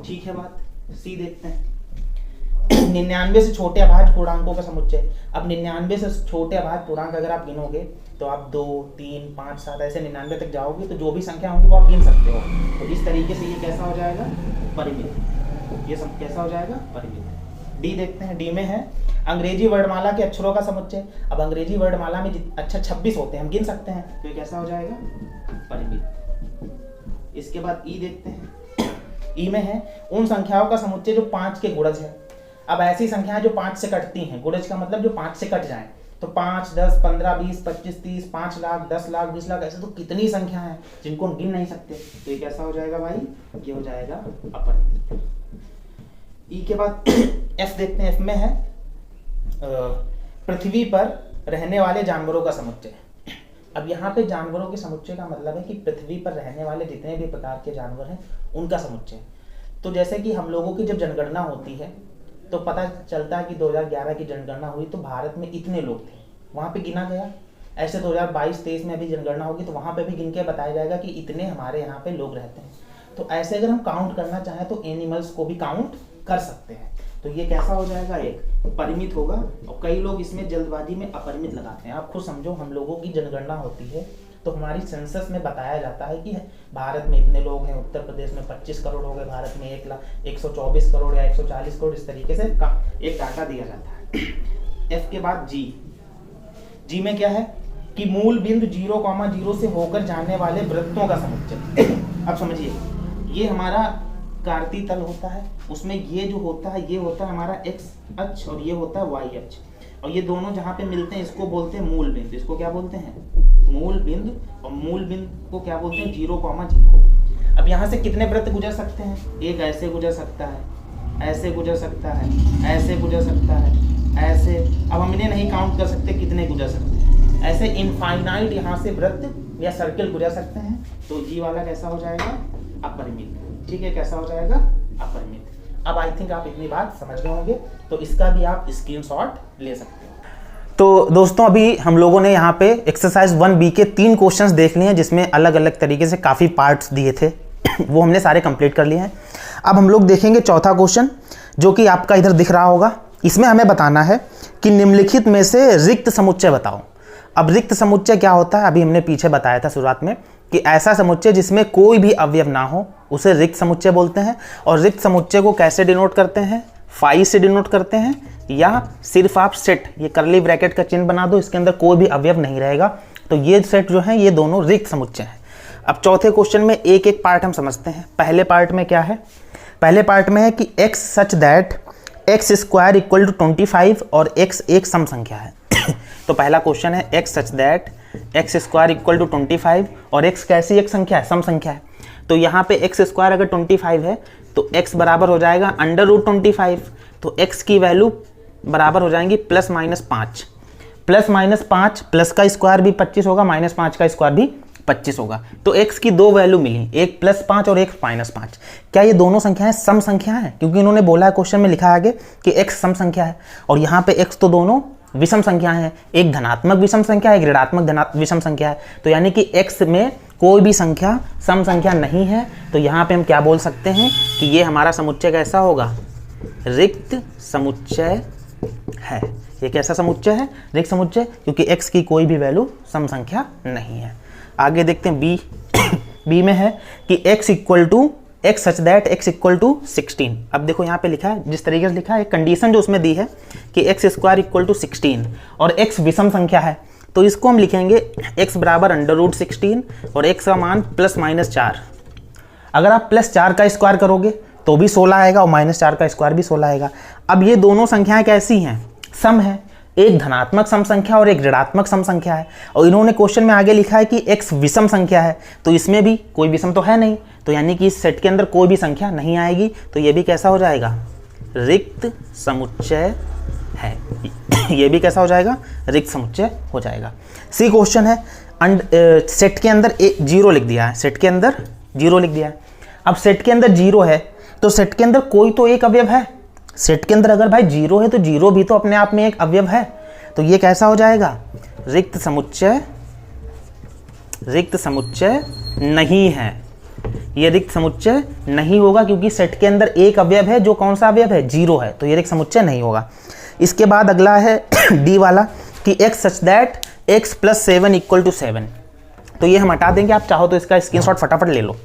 ठीक है बात। सी देखते हैं 99 से छोटे अभाज्य पूर्णांकों का समुच्चय। अब 99 से छोटे अभाज्य पूर्णांक अगर आप गिनोगे तो आप 2, 3, 5, 7 ऐसे 99 तक जाओगे, तो जो भी संख्या होगी वो आप गिन सकते हो। तो इस तरीके से ये कैसा हो जाएगा, परिमित। ये सब कैसा हो जाएगा, परिमित। डी देखते हैं, डी में है अंग्रेजी वर्णमाला के अक्षरों का समुच्चय। अब अंग्रेजी वर्णमाला में अक्षर 26 होते हैं, हम गिन सकते हैं, तो ये कैसा हो जाएगा, परिमित। इसके बाद ई देखते हैं, ई में है उन संख्याओं का समुच्चय जो 5 के गुणज है। अब ऐसी संख्याएं जो 5 से कटती हैं, गुणज का मतलब जो 5 से कट जाएं, तो 5, 10, 15, 20, 25, 30, 5 लाख, 10 लाख, 20 लाख, ऐसे तो कितनी संख्या है जिनको हम गिन नहीं सकते। तो ये कैसा हो जाएगा भाई, ये हो जाएगा अपरिमित। ई के बाद एफ देखते हैं, एफ में है पृथ्वी पर रहने वाले जानवरों का समुच्चय। अब यहाँ पे जानवरों के समुच्चय का मतलब है कि पृथ्वी पर रहने वाले जितने भी प्रकार के जानवर हैं उनका समुच्चय। तो जैसे कि हम लोगों की जब जनगणना होती है तो पता चलता है कि 2011 की जनगणना हुई तो भारत में इतने लोग थे, वहाँ पे गिना गया। ऐसे 2022-23 में अभी जनगणना होगी तो वहाँ पे भी गिन के बताया जाएगा कि इतने हमारे यहाँ पे लोग रहते हैं। तो ऐसे अगर हम काउंट करना चाहें तो एनिमल्स को भी काउंट कर सकते हैं। तो ये कैसा हो जाएगा, एक परिमित होगा। और कई लोग इसमें जल्दबाजी में अपरिमित लगाते हैं। आप खुद समझो, हम लोगों की जनगणना होती है तो हमारी सेंसस में बताया जाता है कि भारत में इतने लोग हैं, उत्तर प्रदेश में 25 करोड़ हो गए, भारत में 124 करोड़ या 140 करोड़, इस तरीके से एक डाटा दिया जाता है। एफ के बाद जी में क्या है कि मूल बिंदु 0,0 से होकर जाने वाले वृत्तों का समुच्चय। अब समझिए, ये हमारा कार्तीय तल होता है, उसमें ये जो होता है ये होता है हमारा एक्स अक्ष और ये होता है वाई अक्ष, और ये दोनों जहाँ पे मिलते हैं इसको बोलते हैं मूल बिंदु। इसको क्या बोलते हैं, मूल बिंदु। और मूल बिंदु को क्या बोलते हैं, 0,0। अब यहाँ से कितने वृत्त गुजर सकते हैं, एक ऐसे गुजर सकता है, ऐसे गुजर सकता है, ऐसे गुजर सकता है, ऐसे। अब हम इन्हें नहीं काउंट कर सकते कितने गुजर सकते हैं, ऐसे इनफाइनाइट यहाँ से वृत्त या सर्किल गुजर सकते हैं। तो जी वाला कैसा हो जाएगा, अपरिमित। ठीक है, कैसा हो जाएगा, अपरिमित। अब आई थिंक आप इतनी बात समझ गए होंगे, तो इसका भी आप स्क्रीनशॉट ले सकते हो। तो दोस्तों, अभी हम लोगों ने यहाँ पे एक्सरसाइज 1B के 3 क्वेश्चंस देख लिए हैं, जिसमें अलग अलग तरीके से काफ़ी पार्ट्स दिए थे वो हमने सारे कंप्लीट कर लिए हैं। अब हम लोग देखेंगे चौथा क्वेश्चन, जो कि आपका इधर दिख रहा होगा। इसमें हमें बताना है कि निम्नलिखित में से रिक्त समुच्चय बताओ। अब रिक्त समुच्चय क्या होता है, अभी हमने पीछे बताया था शुरुआत में कि ऐसा समुच्चय जिसमें कोई भी अवयव ना हो उसे रिक्त समुच्चय बोलते हैं। और रिक्त समुच्चय को कैसे डिनोट करते हैं, फाई से डिनोट करते हैं, या सिर्फ आप सेट, ये करली ब्रैकेट का चिन्ह बना दो, इसके अंदर कोई भी अवयव नहीं रहेगा, तो ये सेट जो है ये दोनों रिक्त समुच्चय हैं। अब चौथे क्वेश्चन में एक एक पार्ट हम समझते हैं। पहले पार्ट में क्या है, पहले पार्ट में है कि x सच दैट x² = 25 और x एक सम संख्या है। तो तो पहला क्वेश्चन है x such that x square equal to 25 और x कैसी एक संख्या है, सम संख्या है। तो यहाँ पे एक्स स्क्वायर अगर 25 है तो x बराबर हो जाएगा अंडर रूट 25, तो x की वैल्यू बराबर हो जाएंगी +-5, +-5 प्लस का स्क्वायर भी 25 होगा, -5 का स्क्वायर भी 25 होगा। तो x की दो वैल्यू मिली, एक +5 और एक -5। क्या ये दोनों संख्याएं सम संख्याएं हैं? क्योंकि इन्होंने बोला है क्वेश्चन में लिखा है आगे कि x सम संख्या है और यहाँ पे x तो दोनों विषम संख्याएं हैं, एक धनात्मक विषम संख्या है, एक ऋणात्मक विषम संख्या है। तो यानी कि x में कोई भी संख्या सम संख्या नहीं है। तो यहाँ पे हम क्या बोल सकते हैं कि ये हमारा समुच्चय कैसा होगा, रिक्त समुच्चय है। ये कैसा समुच्चय है, रिक्त समुच्चय, क्योंकि x की कोई भी वैल्यू सम संख्या नहीं है। आगे देखते हैं बी। बी में है कि x such that x equal to 16। अब देखो यहाँ पे लिखा है, जिस तरीके से लिखा है, कंडीशन जो उसमें दी है कि x स्क्वायर इक्वल टू 16 और x विषम संख्या है, तो इसको हम लिखेंगे x बराबर अंडर रूट 16 और x का मान +-4। अगर आप +4 का स्क्वायर करोगे तो भी 16 आएगा और -4 का स्क्वायर भी 16 आएगा। अब ये दोनों संख्याएं कैसी हैं, सम है, एक धनात्मक सम संख्या और एक ऋणात्मक सम संख्या है। और इन्होंने क्वेश्चन में आगे लिखा है कि x विषम संख्या है, तो इसमें भी कोई विषम तो है नहीं, तो यानी कि इस सेट के अंदर कोई भी संख्या नहीं आएगी। तो ये भी कैसा हो जाएगा, रिक्त समुच्चय है। ये भी कैसा हो जाएगा, रिक्त समुच्चय हो जाएगा। सी क्वेश्चन है, सेट के अंदर 0 लिख दिया है, सेट के अंदर 0 लिख दिया है। अब सेट के अंदर 0 है तो सेट के अंदर कोई तो एक अवयव है। सेट के अंदर अगर भाई 0 है तो 0 भी तो अपने आप में एक अवयव है। तो ये कैसा हो जाएगा, रिक्त समुच्चय, रिक्त समुच्चय नहीं है। ये रिक्त समुच्चय नहीं होगा क्योंकि सेट के अंदर एक अवयव है, जो कौन सा अवयव है, 0 है, तो ये रिक्त समुच्चय नहीं होगा। इसके बाद अगला है डी वाला कि x such that x + 7 equal to 7। तो ये हम हटा देंगे, आप चाहो तो इसका स्क्रीनशॉट फटाफट ले लो।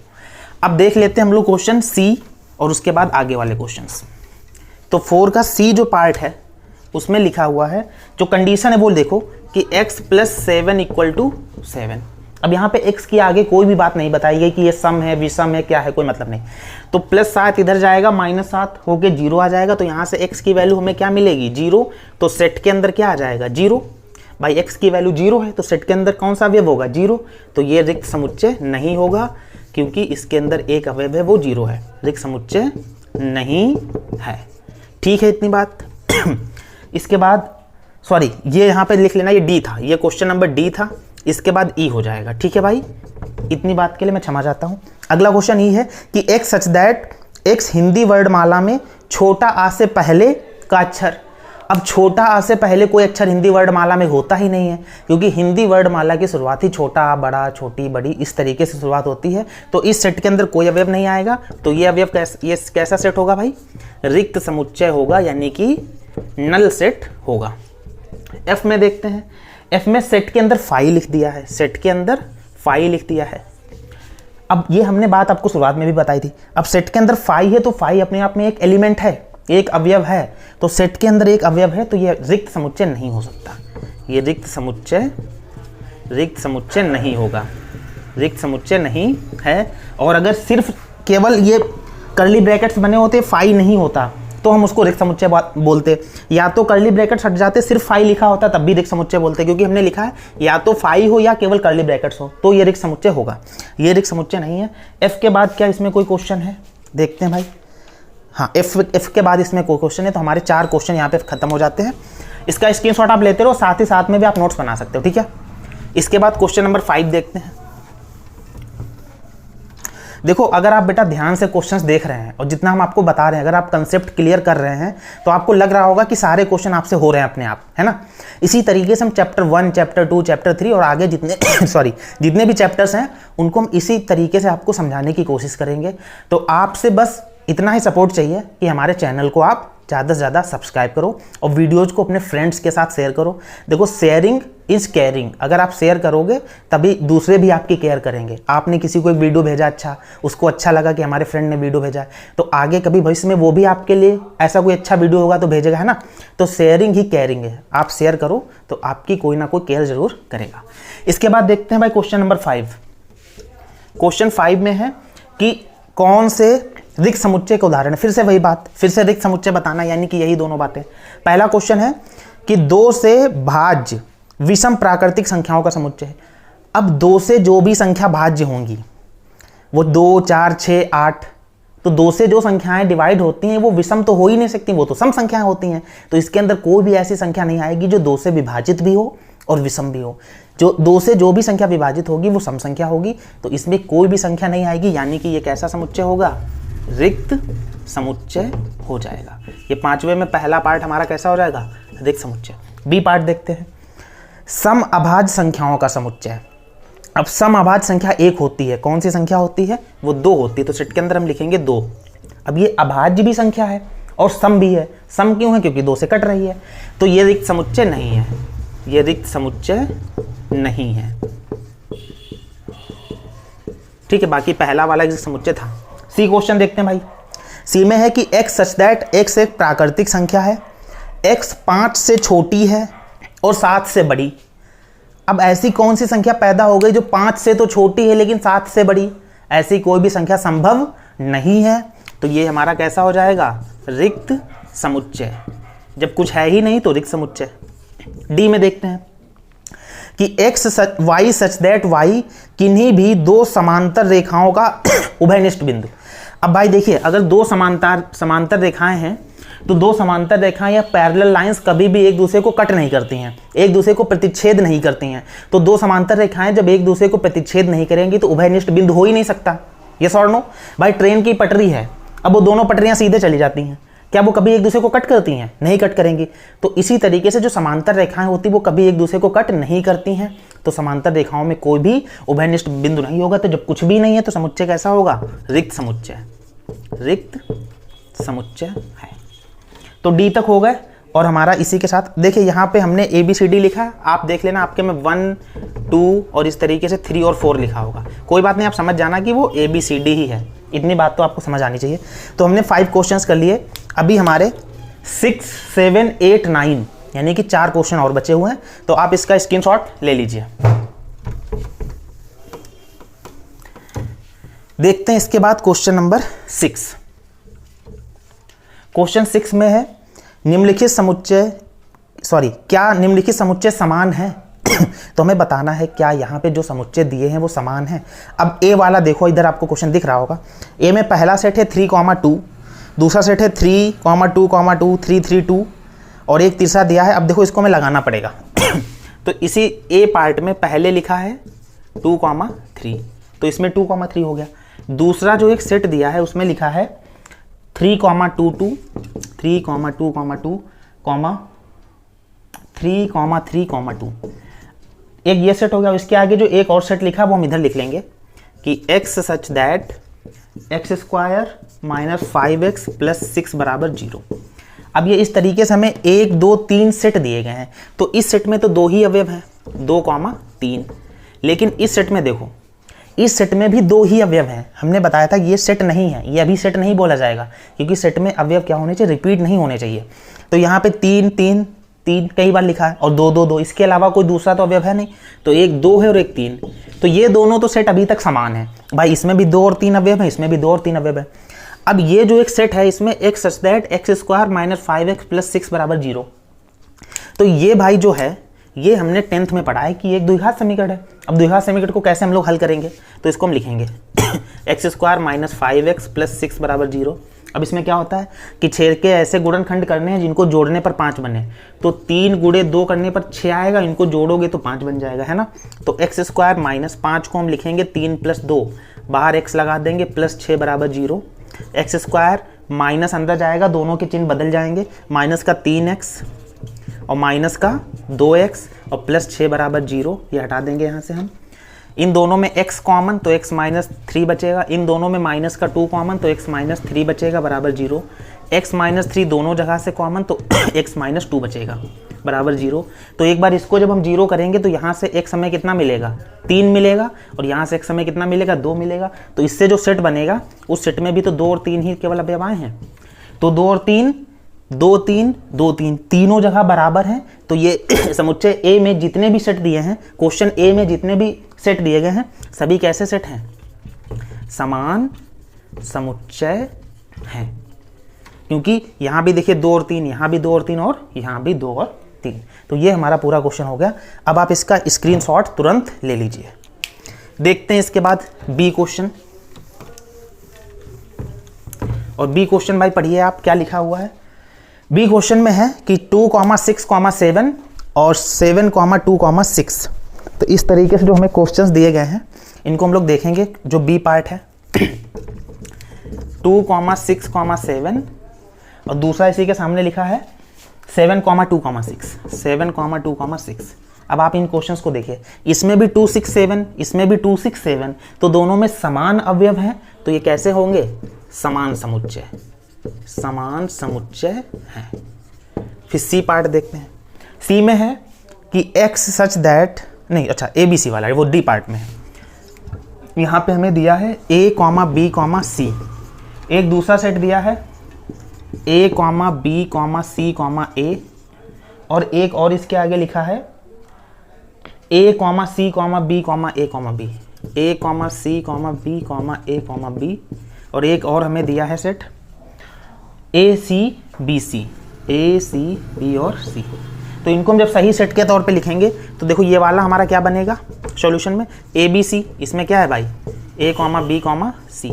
अब देख लेते हैं हम लोग क्वेश्चन सी और उसके बाद आगे वाले क्वेश्चंस। तो 4 का सी जो पार्ट है उसमें लिखा हुआ है, जो कंडीशन है वो देखो कि x + 7 इक्वल टू 7। अब यहाँ पे x की आगे कोई भी बात नहीं बताई गई कि ये सम है, विषम है, क्या है, कोई मतलब नहीं। तो +7 इधर जाएगा, -7 होके 0 आ जाएगा। तो यहाँ से x की वैल्यू हमें क्या मिलेगी, 0। तो सेट के अंदर क्या आ जाएगा, 0। भाई x की वैल्यू 0 है तो सेट के अंदर कौन सा अवयव होगा, 0। तो ये रिक्त समुच्चय नहीं होगा क्योंकि इसके अंदर एक अवयव है वो 0 है, रिक्त समुच्चय नहीं है। ठीक है, इतनी बात। इसके बाद सॉरी, ये यहाँ पे लिख लेना, ये डी था, ये क्वेश्चन नंबर डी था। इसके बाद ई हो जाएगा। ठीक है भाई, इतनी बात के लिए मैं क्षमा चाहता हूँ। अगला क्वेश्चन ई है कि x such that x Hindi वर्णमाला में छोटा आ से पहले का अक्षर। अब छोटा आ से पहले कोई अक्षर हिंदी वर्णमाला में होता ही नहीं है, क्योंकि हिंदी वर्णमाला की शुरुआत ही छोटा, बड़ा, छोटी, बड़ी इस तरीके से शुरुआत होती है। तो इस सेट के अंदर कोई अवयव नहीं आएगा। तो ये अवयव कैसा सेट होगा भाई, रिक्त समुच्चय होगा, यानी कि नल सेट होगा। एफ में देखते हैं, एफ में सेट के अंदर फाई लिख दिया है, सेट के अंदर फाई लिख दिया है। अब ये हमने बात आपको शुरुआत में भी बताई थी। अब सेट के अंदर फाई है तो फाई अपने आप में एक एलिमेंट है, एक अवयव है। तो सेट के अंदर एक अवयव है तो ये रिक्त समुच्चय नहीं हो सकता। ये रिक्त समुच्चय नहीं होगा, रिक्त समुच्चय नहीं है। और अगर सिर्फ केवल ये कर्ली ब्रैकेट्स बने होते, फाई नहीं होता, तो हम उसको रिक्त समुच्चय बोलते। या तो कर्ली ब्रैकेट्स हट जाते, सिर्फ फाई लिखा होता, तब भी रिक्त समुच्चय बोलते, क्योंकि हमने लिखा है या तो फाई हो या केवल कर्ली ब्रैकेट्स हो, तो ये रिक्त समुच्चय होगा। ये रिक्त समुच्चय नहीं है। एफ के बाद क्या इसमें कोई क्वेश्चन है, देखते हैं भाई। हाँ, एफ के बाद इसमें कोई क्वेश्चन है, तो हमारे 4 क्वेश्चन यहाँ पे खत्म हो जाते हैं। इसका स्क्रीनशॉट आप लेते रहो, साथ ही साथ में भी आप नोट्स बना सकते हो। ठीक है, इसके बाद क्वेश्चन नंबर 5 देखते हैं। देखो, अगर आप बेटा ध्यान से क्वेश्चंस देख रहे हैं और जितना हम आपको बता रहे हैं, अगर आप कंसेप्ट क्लियर कर रहे हैं, तो आपको लग रहा होगा कि सारे क्वेश्चन आपसे हो रहे हैं अपने आप, है ना। इसी तरीके से हम चैप्टर 1, चैप्टर 2, चैप्टर 3 और आगे जितने भी चैप्टर्स हैं उनको हम इसी तरीके से आपको समझाने की कोशिश करेंगे। तो आपसे बस इतना ही सपोर्ट चाहिए कि हमारे चैनल को आप ज़्यादा से ज़्यादा सब्सक्राइब करो और वीडियोज़ को अपने फ्रेंड्स के साथ शेयर करो। देखो, शेयरिंग इज़ केयरिंग। अगर आप शेयर करोगे तभी दूसरे भी आपकी केयर करेंगे। आपने किसी को एक वीडियो भेजा, अच्छा, उसको अच्छा लगा कि हमारे फ्रेंड ने वीडियो भेजा है, तो आगे कभी भविष्य में वो भी आपके लिए ऐसा कोई अच्छा वीडियो होगा तो भेजेगा, है ना। तो शेयरिंग ही केयरिंग है। आप शेयर करो तो आपकी कोई ना कोई केयर जरूर करेगा। इसके बाद देखते हैं भाई क्वेश्चन नंबर 5। क्वेश्चन 5 में है कि कौन से रिक्त समुच्चय के उदाहरण। फिर से वही बात, फिर से रिक्त समुच्चय बताना, यानी कि यही दोनों बातें। पहला क्वेश्चन है कि 2 से भाज्य विषम प्राकृतिक संख्याओं का समुच्चय है। अब 2 से जो भी संख्या भाज्य होंगी वो 2, 4, 6, 8, तो 2 से जो संख्याएं डिवाइड होती हैं वो विषम तो हो ही नहीं सकती, वो तो सम संख्याएं होती हैं। तो इसके अंदर कोई भी ऐसी संख्या नहीं आएगी जो 2 से विभाजित भी हो और विषम भी हो। जो 2 से जो भी संख्या विभाजित होगी वो सम संख्या होगी, तो इसमें कोई भी संख्या नहीं आएगी, यानी कि ये कैसा समुच्चय होगा, रिक्त समुच्चय हो जाएगा। ये 5वें में पहला पार्ट हमारा कैसा हो जाएगा, रिक्त समुच्चय। बी पार्ट देखते हैं, सम अभाज्य संख्याओं का समुच्चय। अब सम अभाज्य संख्या एक होती है, कौन सी संख्या होती है, वो 2 होती है, तो सेट के अंदर हम लिखेंगे 2। अब ये अभाज्य भी संख्या है और सम भी है। सम क्यों है, क्योंकि 2 से कट रही है, तो ये रिक्त समुच्चय नहीं है, ये रिक्त समुच्चय नहीं है। ठीक है, बाकी पहला वाला रिक्त समुच्चय था। सी क्वेश्चन देखते हैं भाई। सी में है कि x सच दैट x एक प्राकृतिक संख्या है, x 5 से छोटी है और 7 से बड़ी। अब ऐसी कौन सी संख्या पैदा हो गई जो 5 से तो छोटी है लेकिन 7 से बड़ी, ऐसी कोई भी संख्या संभव नहीं है। तो ये हमारा कैसा हो जाएगा, रिक्त समुच्चय। जब कुछ है ही नहीं तो रिक्त समुच्चय। डी में देखते हैं कि y सच दैट y किन्हीं भी 2 समांतर रेखाओं का उभयनिष्ठ बिंदु। अब भाई देखिए, अगर 2 समांतर रेखाएं हैं तो 2 समांतर रेखाएं या पैरेलल लाइंस कभी भी एक दूसरे को कट नहीं करती हैं, एक दूसरे को प्रतिच्छेद नहीं करती हैं। तो 2 समांतर रेखाएं जब एक दूसरे को प्रतिच्छेद नहीं करेंगी तो उभयनिष्ठ बिंदु हो ही नहीं सकता। यस और नो? भाई ट्रेन की पटरी है, अब वो दोनों पटरियां सीधे चली जाती हैं, क्या वो कभी एक दूसरे को कट करती हैं? नहीं कट करेंगी। तो इसी तरीके से जो समांतर रेखाएं होती वो कभी एक दूसरे को कट नहीं करती हैं, तो समांतर रेखाओं में कोई भी उभयनिष्ठ बिंदु नहीं होगा। तो जब कुछ भी नहीं है तो समुच्चय कैसा होगा, रिक्त समुच्चय। रिक्त समुच्चय है। तो डी तक हो गए और हमारा इसी के साथ देखिए यहाँ पे हमने ABCD लिखा है, आप देख लेना आपके में 1, 2 और इस तरीके से 3 और 4 लिखा होगा। कोई बात नहीं, आप समझ जाना कि वो ABCD ही है, इतनी बात तो आपको समझ आनी चाहिए। तो हमने 5 क्वेश्चंस कर लिए, अभी हमारे 6, 7, 8, 9 यानी कि 4 क्वेश्चन और बचे हुए हैं, तो आप इसका स्क्रीनशॉट ले लीजिए। देखते हैं इसके बाद क्वेश्चन नंबर 6। क्वेश्चन 6 में है क्या निम्नलिखित समुच्चय समान है? तो हमें बताना है क्या यहाँ पे जो समुच्चय दिए हैं वो समान है। अब ए वाला देखो, इधर आपको क्वेश्चन दिख रहा होगा। ए में पहला सेट है 3,2, दूसरा सेट है 3,2,2, 3, 3, 2 और एक तीसरा दिया है। अब देखो इसको हमें लगाना पड़ेगा। तो इसी ए पार्ट में पहले लिखा है 2,3, तो इसमें 2,3 हो गया। दूसरा जो एक सेट दिया है उसमें लिखा है 3,2,2, 3,2,2, 3,3,2, एक ये सेट हो गया। इसके आगे जो एक और सेट लिखा है वो हम इधर लिख लेंगे कि x such that x² - 5x + 6 = 0। अब ये इस तरीके से हमें 1, 2, 3 सेट दिए गए हैं, तो इस सेट में तो 2 ही अवयव हैं, 2,3। लेकिन इस सेट में देखो, इस सेट में भी 2 ही अवयव हैं। हमने बताया था ये सेट नहीं है, ये अभी सेट नहीं बोला जाएगा, क्योंकि सेट में अवयव क्या होने चाहिए, रिपीट नहीं होने चाहिए। तो यहाँ पे 3, 3, 3 कई बार लिखा है और 2, 2, 2, इसके अलावा कोई दूसरा तो अवयव है नहीं, तो एक 2 है और एक 3। तो ये दोनों तो सेट अभी तक समान है भाई, इसमें भी 2 और 3 अवयव है, इसमें भी 2 और 3 अवयव है। अब ये जो एक सेट है इसमें x such that x² - 5x + 6 = 0। तो ये भाई जो है ये हमने 10th में पढ़ा है कि एक द्विघात समीकरण है। अब द्विघात समीकरण को कैसे हम लोग हल करेंगे, तो इसको हम लिखेंगे x² - 5x + 6 = 0। अब इसमें क्या होता है कि 6 के ऐसे गुणनखंड करने हैं जिनको जोड़ने पर 5 बने, तो 3 × 2 करने पर 6 आएगा, इनको जोड़ोगे तो 5 बन जाएगा, है ना। तो x² - 5 को हम लिखेंगे 3 + 2, बाहर x लगा देंगे, +6 = 0। x² माइनस अंदर जाएगा, दोनों के चिन्ह बदल जाएंगे, माइनस का 3x और माइनस का 2x और +6 = 0, ये हटा देंगे यहाँ से हम। इन दोनों में x कॉमन तो x - 3 बचेगा, इन दोनों में माइनस का 2 कॉमन तो x - 3 बचेगा बराबर 0। x - 3 दोनों जगह से कॉमन तो x - 2 बचेगा बराबर 0। तो एक बार इसको जब हम 0 करेंगे तो यहाँ से x हमें कितना मिलेगा, 3 मिलेगा, और यहाँ से x हमें कितना मिलेगा, 2 मिलेगा। तो इससे जो सेट बनेगा उस सेट में भी तो 2 और 3 ही केवल अवयव आए हैं, तो 2 और 3, 2, 3, 2, 3 तीनों जगह बराबर हैं। तो ये समुच्चय ए में जितने भी सेट दिए हैं, क्वेश्चन ए में जितने भी सेट दिए गए हैं, सभी कैसे सेट हैं, समान समुच्चय हैं। क्योंकि यहाँ भी देखिए 2 और 3, यहाँ भी 2 और 3 और यहाँ भी 2 और 3, तो ये हमारा पूरा क्वेश्चन हो गया। अब आप इसका स्क्रीनशॉट तुरंत ले लीजिए। देखते हैं इसके बाद बी क्वेश्चन। और बी क्वेश्चन भाई पढ़िए आप क्या लिखा हुआ है। बी क्वेश्चन में है कि 2,6,7 और 7,2,6। तो इस तरीके से जो हमें क्वेश्चंस दिए गए हैं इनको हम लोग देखेंगे। जो बी पार्ट है 2,6,7 और दूसरा इसी के सामने लिखा है 7,2,6। 7,2,6। अब आप इन क्वेश्चंस को देखिए, इसमें भी 267, इसमें भी 267, तो दोनों में समान अवयव हैं। तो ये कैसे होंगे? समान समुच्चय। समान समुच्चय है। फिर सी पार्ट देखते हैं। सी में है कि x सच दैट, नहीं अच्छा ए बी सी वाला है, वो डी पार्ट में है। यहाँ पे हमें दिया है a, b, c। एक दूसरा सेट दिया है a, b, c, a। और एक और इसके आगे लिखा है a, c, b, a, b। a, c, b, a, b। और एक और हमें दिया है set a, c, b, c। a, c, b और c। तो इनको हम जब सही सेट के तौर पे लिखेंगे तो देखो ये वाला हमारा क्या बनेगा सॉल्यूशन में a, b, c। इसमें क्या है भाई a, b, c।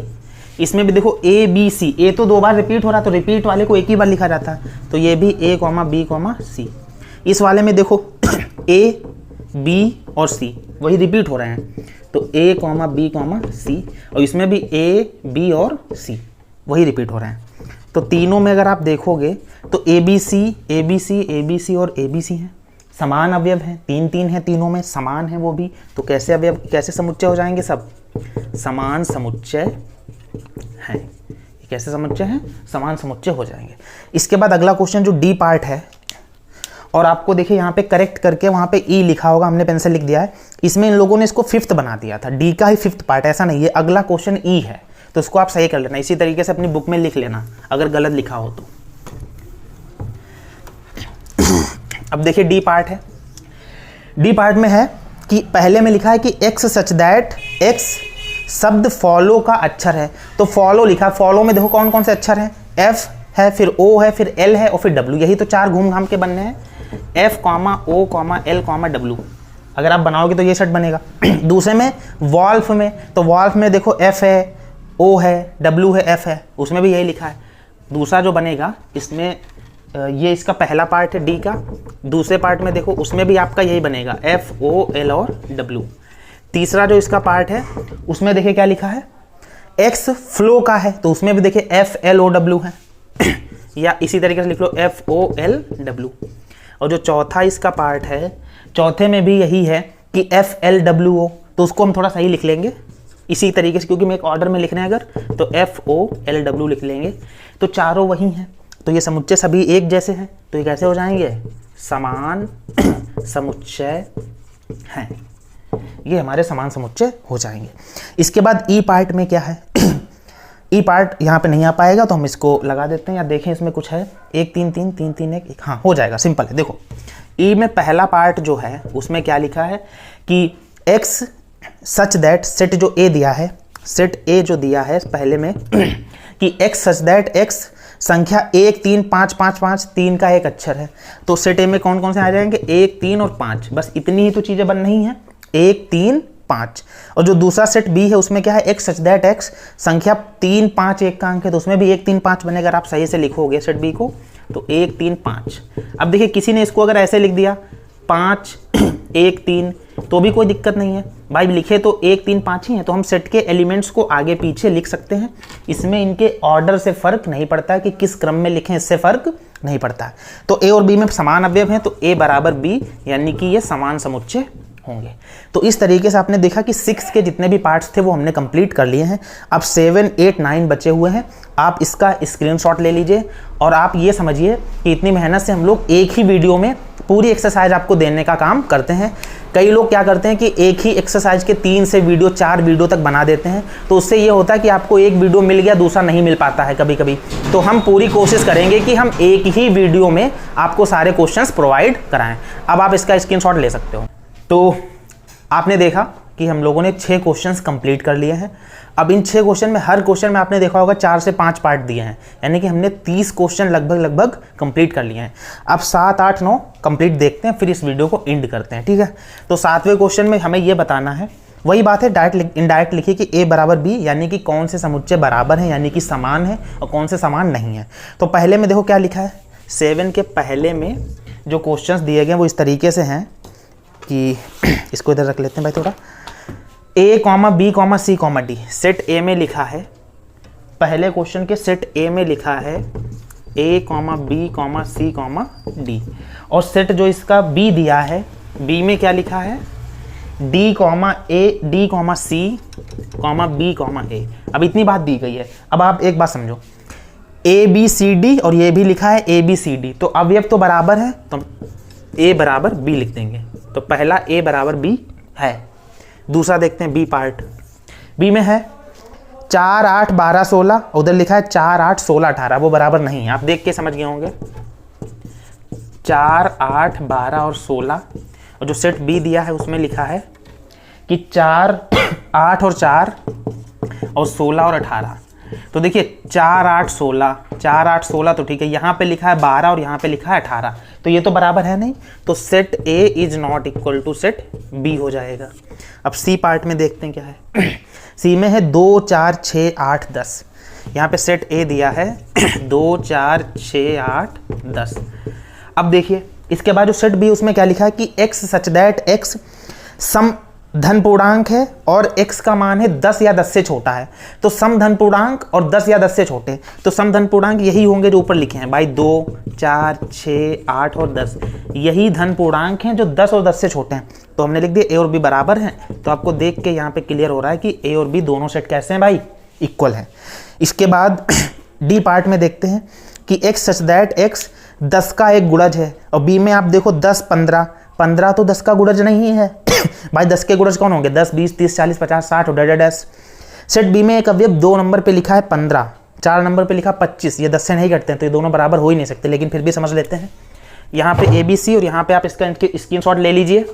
इसमें भी देखो a, b, c। a तो 2 बार रिपीट हो रहा है, तो रिपीट वाले को एक ही बार लिखा जाता है। तो ये भी a, b, c। इस वाले में देखो a, b और c वही रिपीट हो रहे हैं। तो a, b, c। और इसमें भी a, b और c वही रिपीट हो रहे हैं। तो तीनों में अगर आप देखोगे तो a, b, c, a, b, c, a, b, c और a, b, c हैं। समान अवयव हैं, 3 हैं, तीनों में समान है वो भी। तो कैसे अवयव, कैसे समुच्चय हो जाएंगे? सब समान समुच्चय हैं। ये कैसे समुच्चय हैं? समान समुच्चय हो जाएंगे। इसके बाद अगला क्वेश्चन जो डी पार्ट है, और आपको देखिए यहाँ पे करेक्ट करके वहाँ पे ई लिखा होगा, हमने पेंसिल लिख दिया है। इसमें इन लोगों ने इसको 5th बना दिया था, डी का ही 5th पार्ट, ऐसा नहीं है। अगला क्वेश्चन ई है, तो इसको आप सही कर लेना। इसी तरीके से अपनी बुक में लिख लेना अगर गलत लिखा हो तो। अब देखिए डी पार्ट है। डी पार्ट में है कि पहले में लिखा है कि x सच दैट x शब्द फॉलो का अक्षर है। तो फॉलो लिखा, फॉलो में देखो कौन कौन से अक्षर हैं? f है, फिर o है, फिर l है और फिर w। यही तो 4 घूम घाम के बनने हैं, f, o, l, w। अगर आप बनाओगे तो ये सेट बनेगा। दूसरे में वॉल्फ में, तो वॉल्फ में देखो f है, o है, w है, f है, उसमें भी यही लिखा है। दूसरा जो बनेगा इसमें ये इसका पहला पार्ट है डी का। दूसरे पार्ट में देखो उसमें भी आपका यही बनेगा f, o, l और w। तीसरा जो इसका पार्ट है उसमें देखिए क्या लिखा है, x फ्लो का है, तो उसमें भी देखिए f, l, o, w है। या इसी तरीके से लिख लो f, o, l, w। और जो चौथा इसका पार्ट है, चौथे में भी यही है कि f, l, w, o। तो उसको हम थोड़ा सही लिख लेंगे इसी तरीके से, क्योंकि मैं एक ऑर्डर में लिखना है अगर, तो f, o, l, w लिख लेंगे। तो चारों वही हैं, तो ये समुच्चय सभी एक जैसे हैं। तो ये कैसे हो जाएंगे? समान समुच्चय हैं। ये हमारे समान समुच्चय हो जाएंगे। इसके बाद ई पार्ट में क्या है? ई पार्ट यहाँ पे नहीं आ पाएगा, तो हम इसको लगा देते हैं। या देखें इसमें कुछ है 1 3 3 3 3 1 1। हाँ हो जाएगा, सिंपल है। देखो ई में पहला पार्ट जो है उसमें क्या लिखा है कि x सच दैट, सेट जो ए दिया है, सेट ए जो दिया है पहले में कि x सच दैट x संख्या 1 3 5 5 5 3 का एक अक्षर है। तो सेट ए में कौन कौन से आ जाएंगे? 1 3 और 5। बस इतनी ही तो चीज़ें बन रही हैं, 1 3 5। और जो दूसरा सेट बी है उसमें क्या है? x सच दैट x संख्या 3 5 1 का अंक है, तो उसमें भी 1 3 5 बनेगा। अगर आप सही से लिखोगे सेट बी को तो 1 3 5। अब देखिए किसी ने इसको अगर ऐसे लिख दिया 5 1 3 तो भी कोई दिक्कत नहीं है भाई, लिखे तो 1 3 5 ही है, तो हम सेट के एलिमेंट्स को आगे पीछे लिख सकते हैं। इसमें इनके ऑर्डर से फर्क नहीं पड़ता है कि किस क्रम में लिखें, इससे फर्क नहीं पड़ता है। तो ए और बी में समान अवयव हैं, तो ए बराबर बी, यानी कि ये समान समुच्चय होंगे। तो इस तरीके से आपने देखा कि 6 के जितने भी पार्ट्स थे वो हमने कंप्लीट कर लिए हैं। अब 7 8 9 बचे हुए हैं। आप इसका स्क्रीनशॉट ले लीजिए और आप ये समझिए कि इतनी मेहनत से हम लोग एक ही वीडियो में पूरी एक्सरसाइज आपको देने का काम करते हैं। कई लोग क्या करते हैं कि एक ही एक्सरसाइज के 3 से वीडियो 4 वीडियो तक बना देते हैं, तो उससे ये होता है कि आपको एक वीडियो मिल गया, दूसरा नहीं मिल पाता है कभी कभी। तो हम पूरी कोशिश करेंगे कि हम एक ही वीडियो में आपको सारे क्वेश्चंस प्रोवाइड कराएं। अब आप इसका स्क्रीनशॉट ले सकते हो। तो आपने देखा कि हम लोगों ने 6 क्वेश्चंस कंप्लीट कर लिए हैं। अब इन 6 क्वेश्चन में हर क्वेश्चन में आपने देखा होगा 4 से 5 पार्ट दिए हैं, यानी कि हमने 30 क्वेश्चन लगभग कंप्लीट कर लिए हैं। अब 7, 8, 9 कंप्लीट देखते हैं, फिर इस वीडियो को एंड करते हैं, ठीक है। तो 7वें क्वेश्चन में हमें ये बताना है, वही बात है, डायरेक्ट इनडायरेक्ट लिखिए कि ए बराबर बी, यानी कि कौन से समुच्चय बराबर हैं, यानी कि समान है, और कौन से समान नहीं है। तो पहले में देखो क्या लिखा है, 7 के पहले में जो क्वेश्चंस दिए गए वो इस तरीके से हैं कि इसको इधर रख लेते हैं भाई थोड़ा। A comma B comma C comma D, set A में लिखा है, पहले क्वेश्चन के सेट ए में लिखा है ए comma B comma C comma D, और सेट जो इसका बी दिया है, बी में क्या लिखा है, D comma A D comma C comma B comma A. अब इतनी बात दी गई है, अब आप एक बात समझो, ए बी सी डी और ये भी लिखा है ए बी सी डी, तो अवयव तो बराबर है, तो ए बराबर बी लिख देंगे। तो पहला ए बराबर बी है। दूसरा देखते हैं बी पार्ट। बी में है 4, 8, 12, 16, उधर लिखा है 4, 8, 16, 18, वो बराबर नहीं है, आप देख के समझ गए होंगे। 4, 8, 12 और 16, और जो सेट बी दिया है उसमें लिखा है कि 4, 8 और 4 और 16 और 18। तो देखिए 4, 8, 16, 4, 8, 16 तो ठीक है, यहाँ पे लिखा है 12 और यहाँ पे लिखा है 18, तो ये तो बराबर है नहीं, तो set A is not equal to set B हो जाएगा। अब सी पार्ट में देखते हैं क्या है। सी में है 2, 4, 6, 8, 10, यहाँ पे सेट ए दिया है 2, 4, 6, 8, 10। अब देखिए इसके बाद जो सेट बी उसमें क्या लिखा है कि x सच दैट x सम धन पूर्णांक है और x का मान है 10 या 10 से छोटा है। तो सम धन पूर्णांक और 10 या 10 से छोटे, तो सम धन पूर्णांक यही होंगे जो ऊपर लिखे हैं भाई, 2, 4, 6, 8 और 10, यही धन पूर्णांक हैं जो 10 और 10 से छोटे हैं। तो हमने लिख दिया ए और बी बराबर हैं। तो आपको देख के यहाँ पे क्लियर हो रहा है कि ए और बी दोनों सेट कैसे हैं भाई, इक्वल है। इसके बाद डी पार्ट में देखते हैं कि x सच दैट x 10 का एक गुणज है, और बी में आप देखो 10, 15, 15 तो 10 का गुणज नहीं है भाई, 10 के गुणज कौन होंगे, 10, 20, 30, 40, 50, 60 और डैश। सेट बी में एक अवयव 2 नंबर पे लिखा है 15, 4 नंबर पे लिखा 25, ये 10 से नहीं कटते हैं, तो ये दोनों बराबर हो ही नहीं सकते, लेकिन फिर भी समझ लेते हैं। यहाँ पे ए बी सी और यहाँ पे आप इसका स्क्रीनशॉट ले लीजिए।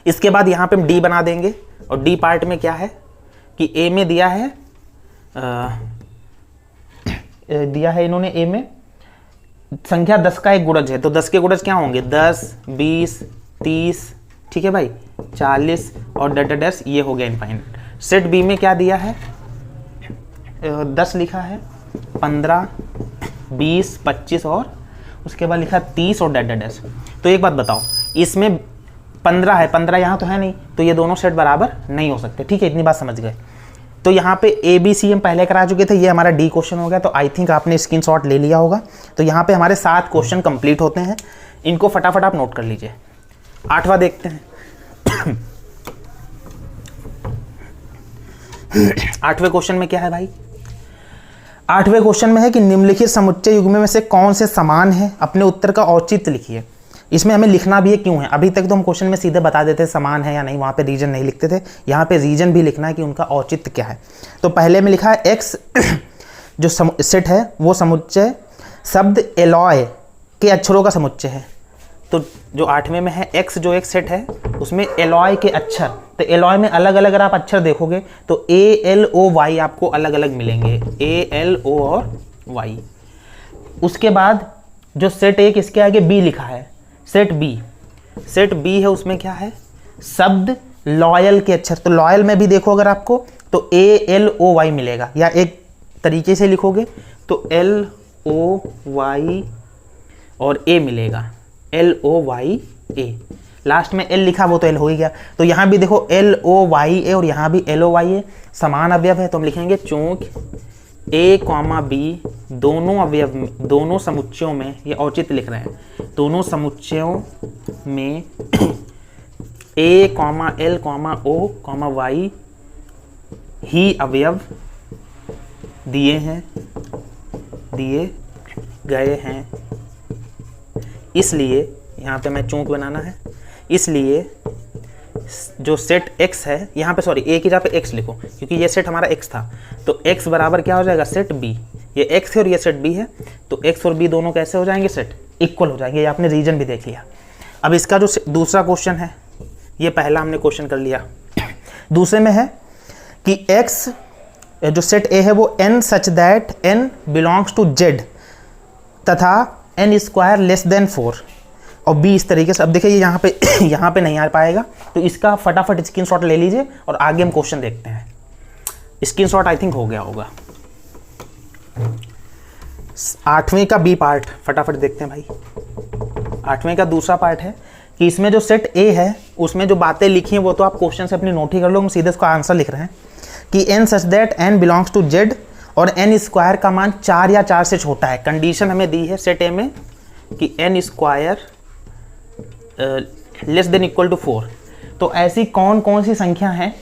इसके बाद यहाँ पे हम डी बना देंगे, और डी पार्ट में क्या है कि ए में दिया है इन्होंने ए में संख्या 10 का एक गुणज है, तो 10 के गुणज क्या होंगे, 10, 20, 30, ठीक है भाई, 40 और डैश, ये हो गया इनफाइनाइट। सेट बी में क्या दिया है, 10 लिखा है, 15, 20, 25 और उसके बाद लिखा 30 और डैश। तो एक बात बताओ, इसमें 15 है, 15 यहाँ तो है नहीं, तो ये दोनों सेट बराबर नहीं हो सकते, ठीक है, इतनी बात समझ गए। तो यहाँ पे ए बी सी हम पहले करा चुके थे, ये हमारा डी क्वेश्चन हो गया, तो आई थिंक आपने स्क्रीनशॉट ले लिया होगा। तो यहाँ पे हमारे 7 क्वेश्चन कंप्लीट होते हैं, इनको फटाफट आप नोट कर लीजिए। 8वां देखते हैं। 8वें क्वेश्चन में क्या है भाई, 8वें क्वेश्चन में है कि निम्नलिखित समुच्चय युग्म में से कौन से समान है, अपने उत्तर का औचित्य लिखिए। इसमें हमें लिखना भी है क्यों है, अभी तक तो हम क्वेश्चन में सीधे बता देते समान है या नहीं, वहाँ पे रीजन नहीं लिखते थे, यहाँ पे रीजन भी लिखना है कि उनका औचित्य क्या है। तो पहले में लिखा है एक्स जो सेट है वो समुच्चय शब्द एलॉय के अक्षरों का समुच्चय है। तो जो 8वें में है एक्स जो एक सेट है उसमें एलॉय के अक्षर, तो एलॉय में अलग अलग अगर आप अक्षर देखोगे तो ए एल ओ वाई आपको अलग अलग मिलेंगे, ए एल ओ और वाई। उसके बाद जो सेट एक इसके आगे बी लिखा है, सेट बी है, उसमें क्या है, शब्द लॉयल के अक्षर, तो लॉयल में भी देखो अगर आपको तो ए एल ओ वाई मिलेगा, या एक तरीके से लिखोगे तो एल ओ वाई और ए मिलेगा, एल ओ वाई ए, लास्ट में एल लिखा वो तो एल हो ही गया। तो यहाँ भी देखो एल ओ वाई ए और यहाँ भी एल ओ वाई ए, समान अवयव है, तो हम लिखेंगे चूंकि ए कॉमा बी दोनों अवयव में, दोनों समुच्चयों में, ये औचित्य लिख रहे हैं, दोनों समुच्चयों में A comma L comma O comma Y ही अवयव दिए गए हैं, इसलिए यहाँ पे मैं चूंकि बनाना है, इसलिए जो सेट x है, यहाँ पे सॉरी ए की जगह पे x लिखो क्योंकि ये सेट हमारा x था, तो x बराबर क्या हो जाएगा, सेट b, ये x है और ये सेट b है, तो x और b दोनों कैसे हो जाएंगे, सेट इक्वल हो जाएंगे। ये आपने रीजन भी देख लिया। अब इसका जो दूसरा क्वेश्चन है, ये पहला हमने क्वेश्चन कर लिया। दूसरे में है कि x जो सेट A है वो n such that n belongs to z तथा n स्क्वायर लेस देन 4 और b इस तरीके से। अब देखिए यहाँ पे यहाँ पे नहीं आ पाएगा, तो इसका फटाफट स्क्रीनशॉट ले लीजिए और आगे हम क्वेश्चन देखते हैं। स्क्रीनशॉट आई थिंक हो गया होगा। 8वें का बी पार्ट फटाफट देखते हैं भाई। 8वें का दूसरा पार्ट है कि इसमें जो सेट ए है उसमें जो बातें लिखी हैं वो तो आप क्वेश्चन से अपनी नोट ही कर लो, हम सीधे इसका आंसर लिख रहे हैं कि n such that n belongs to z और n स्क्वायर का मान 4 या 4 से छोटा है। कंडीशन हमें दी है सेट ए में कि n square less than equal to 4। तो ऐसी कौन कौन सी संख्या हैं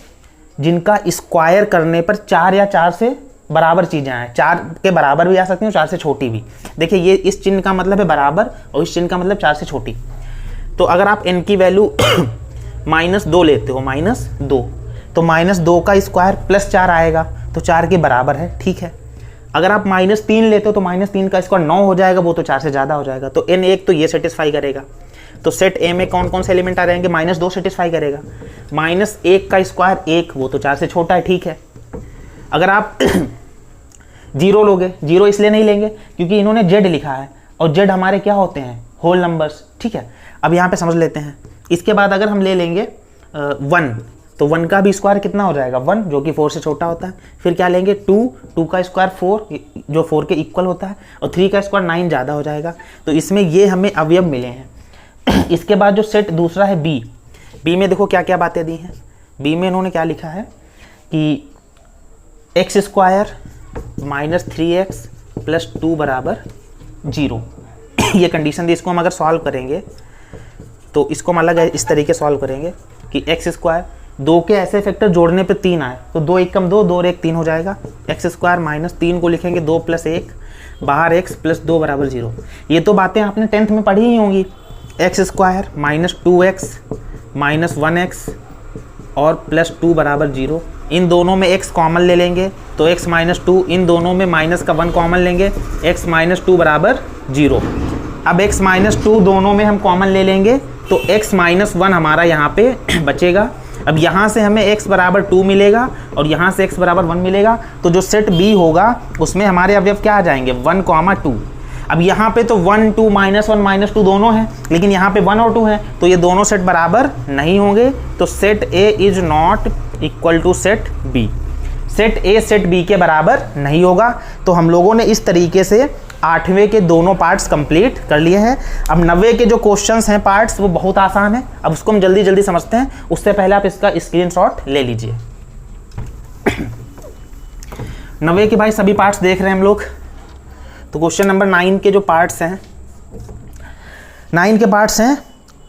जिनका स्क्वायर करने पर 4 या 4 से बराबर चीज़ें आए। 4 के बराबर भी आ सकती हैं, 4 से छोटी भी। देखिए ये इस चिन्ह का मतलब है बराबर और इस चिन्ह का मतलब 4 से छोटी। तो अगर आप n की वैल्यू -2 लेते हो, -2, तो -2 का स्क्वायर +4 आएगा, तो 4 के बराबर है, ठीक है। अगर आप -3 लेते हो तो -3 का स्क्वायर 9 हो जाएगा, वो तो 4 से ज़्यादा हो जाएगा। तो n 1 तो ये सेटिस्फाई करेगा। तो सेट ए में कौन कौन से एलिमेंट आ जाएंगे? -2 सेटिस्फाई करेगा, -1 का स्क्वायर 1, वो तो 4 से छोटा है, ठीक है। अगर आप 0 लोगे, 0 इसलिए नहीं लेंगे क्योंकि इन्होंने z लिखा है और z हमारे क्या होते हैं? होल नंबर्स, ठीक है। अब यहाँ पे समझ लेते हैं। इसके बाद अगर हम ले लेंगे 1, तो 1 का भी स्क्वायर कितना हो जाएगा? 1, जो कि 4 से छोटा होता है। फिर क्या लेंगे? 2 का स्क्वायर 4, जो 4 के इक्वल होता है, और 3 का स्क्वायर 9 ज़्यादा हो जाएगा। तो इसमें ये हमें अवयव मिले हैं। इसके बाद जो सेट दूसरा है बी में देखो क्या क्या बातें दी हैं। बी में इन्होंने क्या लिखा है कि x स्क्वायर -3x + 2 = 0। ये कंडीशन दी। इसको हम अगर सॉल्व करेंगे तो इसको हम अलग इस तरीके सॉल्व करेंगे कि x स्क्वायर 2 के ऐसे फैक्टर जोड़ने पे 3 आए, तो 2 1 कम 2, 2 और 1 3 हो जाएगा। x स्क्वायर -3 को लिखेंगे 2 + 1, बाहर x + 2 = 0। ये तो बातें आपने 10th में पढ़ी ही होंगी। x स्क्वायर -2x -1x और +2 = 0। इन दोनों में x कॉमन ले लेंगे तो x -2, इन दोनों में माइनस का 1 कॉमन लेंगे, x -2 = 0। अब x -2 दोनों में हम कॉमन ले लेंगे तो x -1 हमारा यहाँ पे बचेगा। अब यहाँ से हमें x = 2 मिलेगा और यहाँ से x = 1 मिलेगा। तो जो सेट B होगा उसमें हमारे अवयव क्या आ जाएंगे? 1, 2। अब यहाँ पे तो 1, 2, -1 -2 दोनों हैं, लेकिन यहाँ पे 1 और 2 हैं, तो ये दोनों सेट बराबर नहीं होंगे। तो set A is not equal to set B। Set A set B के बराबर नहीं होगा। तो हम लोगों ने इस तरीके से 8वें के दोनों पार्ट्स कंप्लीट कर लिए हैं। अब 9वें के जो क्वेश्चंस हैं पार्ट्स, वो बहुत आसान है। अब उसको हम जल्दी जल्दी समझते हैं। उससे पहले आप इसका स्क्रीनशॉट ले लीजिए। 9वें के भाई सभी पार्ट्स देख रहे हैं हम लोग। तो क्वेश्चन नंबर 9 के जो पार्ट्स हैं, 9 के पार्ट्स हैं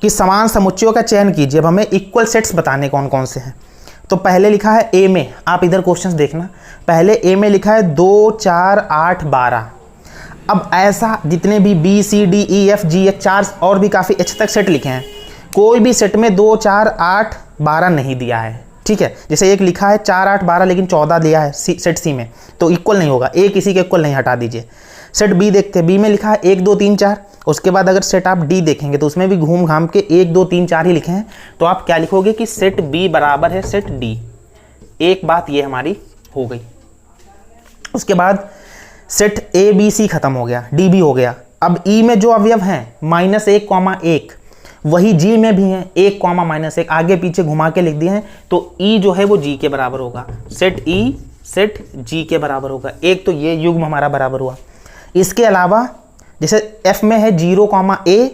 कि समान समुच्चयों का चयन कीजिए। अब हमें इक्वल सेट्स बताने कौन कौन से हैं। तो पहले लिखा है ए में, आप इधर क्वेश्चंस देखना। पहले ए में लिखा है 2, 4, 8, 12। अब ऐसा जितने भी B, C, D, E, F, G, H 4 और भी काफ़ी H तक सेट लिखे हैं, कोई भी सेट में 2, 4, 8, 12 नहीं दिया है, ठीक है। जैसे एक लिखा है 4, 8, 12 लेकिन 14 दिया है सेट C में, तो इक्वल नहीं होगा। ए किसी के इक्वल नहीं, हटा दीजिए। सेट B देखते हैं। B में लिखा है 1, 2, 3, 4। उसके बाद अगर सेट आप D देखेंगे तो उसमें भी घूम घाम के 1, 2, 3, 4 ही लिखे हैं। तो आप क्या लिखोगे कि सेट B बराबर है सेट D। एक बात ये हमारी हो गई। उसके बाद सेट A, B, C खत्म हो गया, D भी हो गया। अब E में जो अवयव हैं -1, 1, वही G में भी हैं 1, -1, आगे पीछे घुमा के लिख दिए हैं। तो E जो है वो G के बराबर होगा। सेट E सेट G के बराबर होगा। एक तो ये युग्म हमारा बराबर हुआ। इसके अलावा जैसे F में है 0, A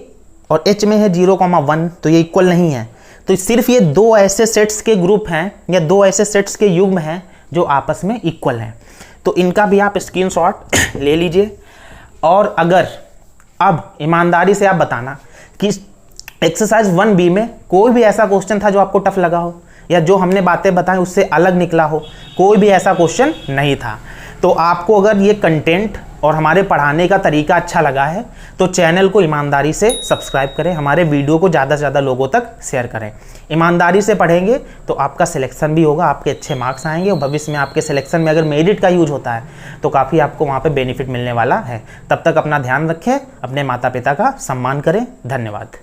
और H में है 0, 1, तो ये इक्वल नहीं है। तो सिर्फ ये 2 ऐसे सेट्स के ग्रुप हैं या 2 ऐसे सेट्स के युग्म हैं जो आपस में इक्वल हैं। तो इनका भी आप स्क्रीनशॉट ले लीजिए। और अगर अब ईमानदारी से आप बताना कि एक्सरसाइज 1B में कोई भी ऐसा क्वेश्चन था जो आपको टफ लगा हो, या जो हमने बातें बताई उससे अलग निकला हो, कोई भी ऐसा क्वेश्चन नहीं था। तो आपको अगर ये कंटेंट और हमारे पढ़ाने का तरीका अच्छा लगा है तो चैनल को ईमानदारी से सब्सक्राइब करें, हमारे वीडियो को ज़्यादा से ज़्यादा लोगों तक शेयर करें। ईमानदारी से पढ़ेंगे तो आपका सिलेक्शन भी होगा, आपके अच्छे मार्क्स आएंगे और भविष्य में आपके सिलेक्शन में अगर मेरिट का यूज होता है तो काफ़ी आपको वहाँ पे बेनिफिट मिलने वाला है। तब तक अपना ध्यान रखें, अपने माता पिता का सम्मान करें। धन्यवाद।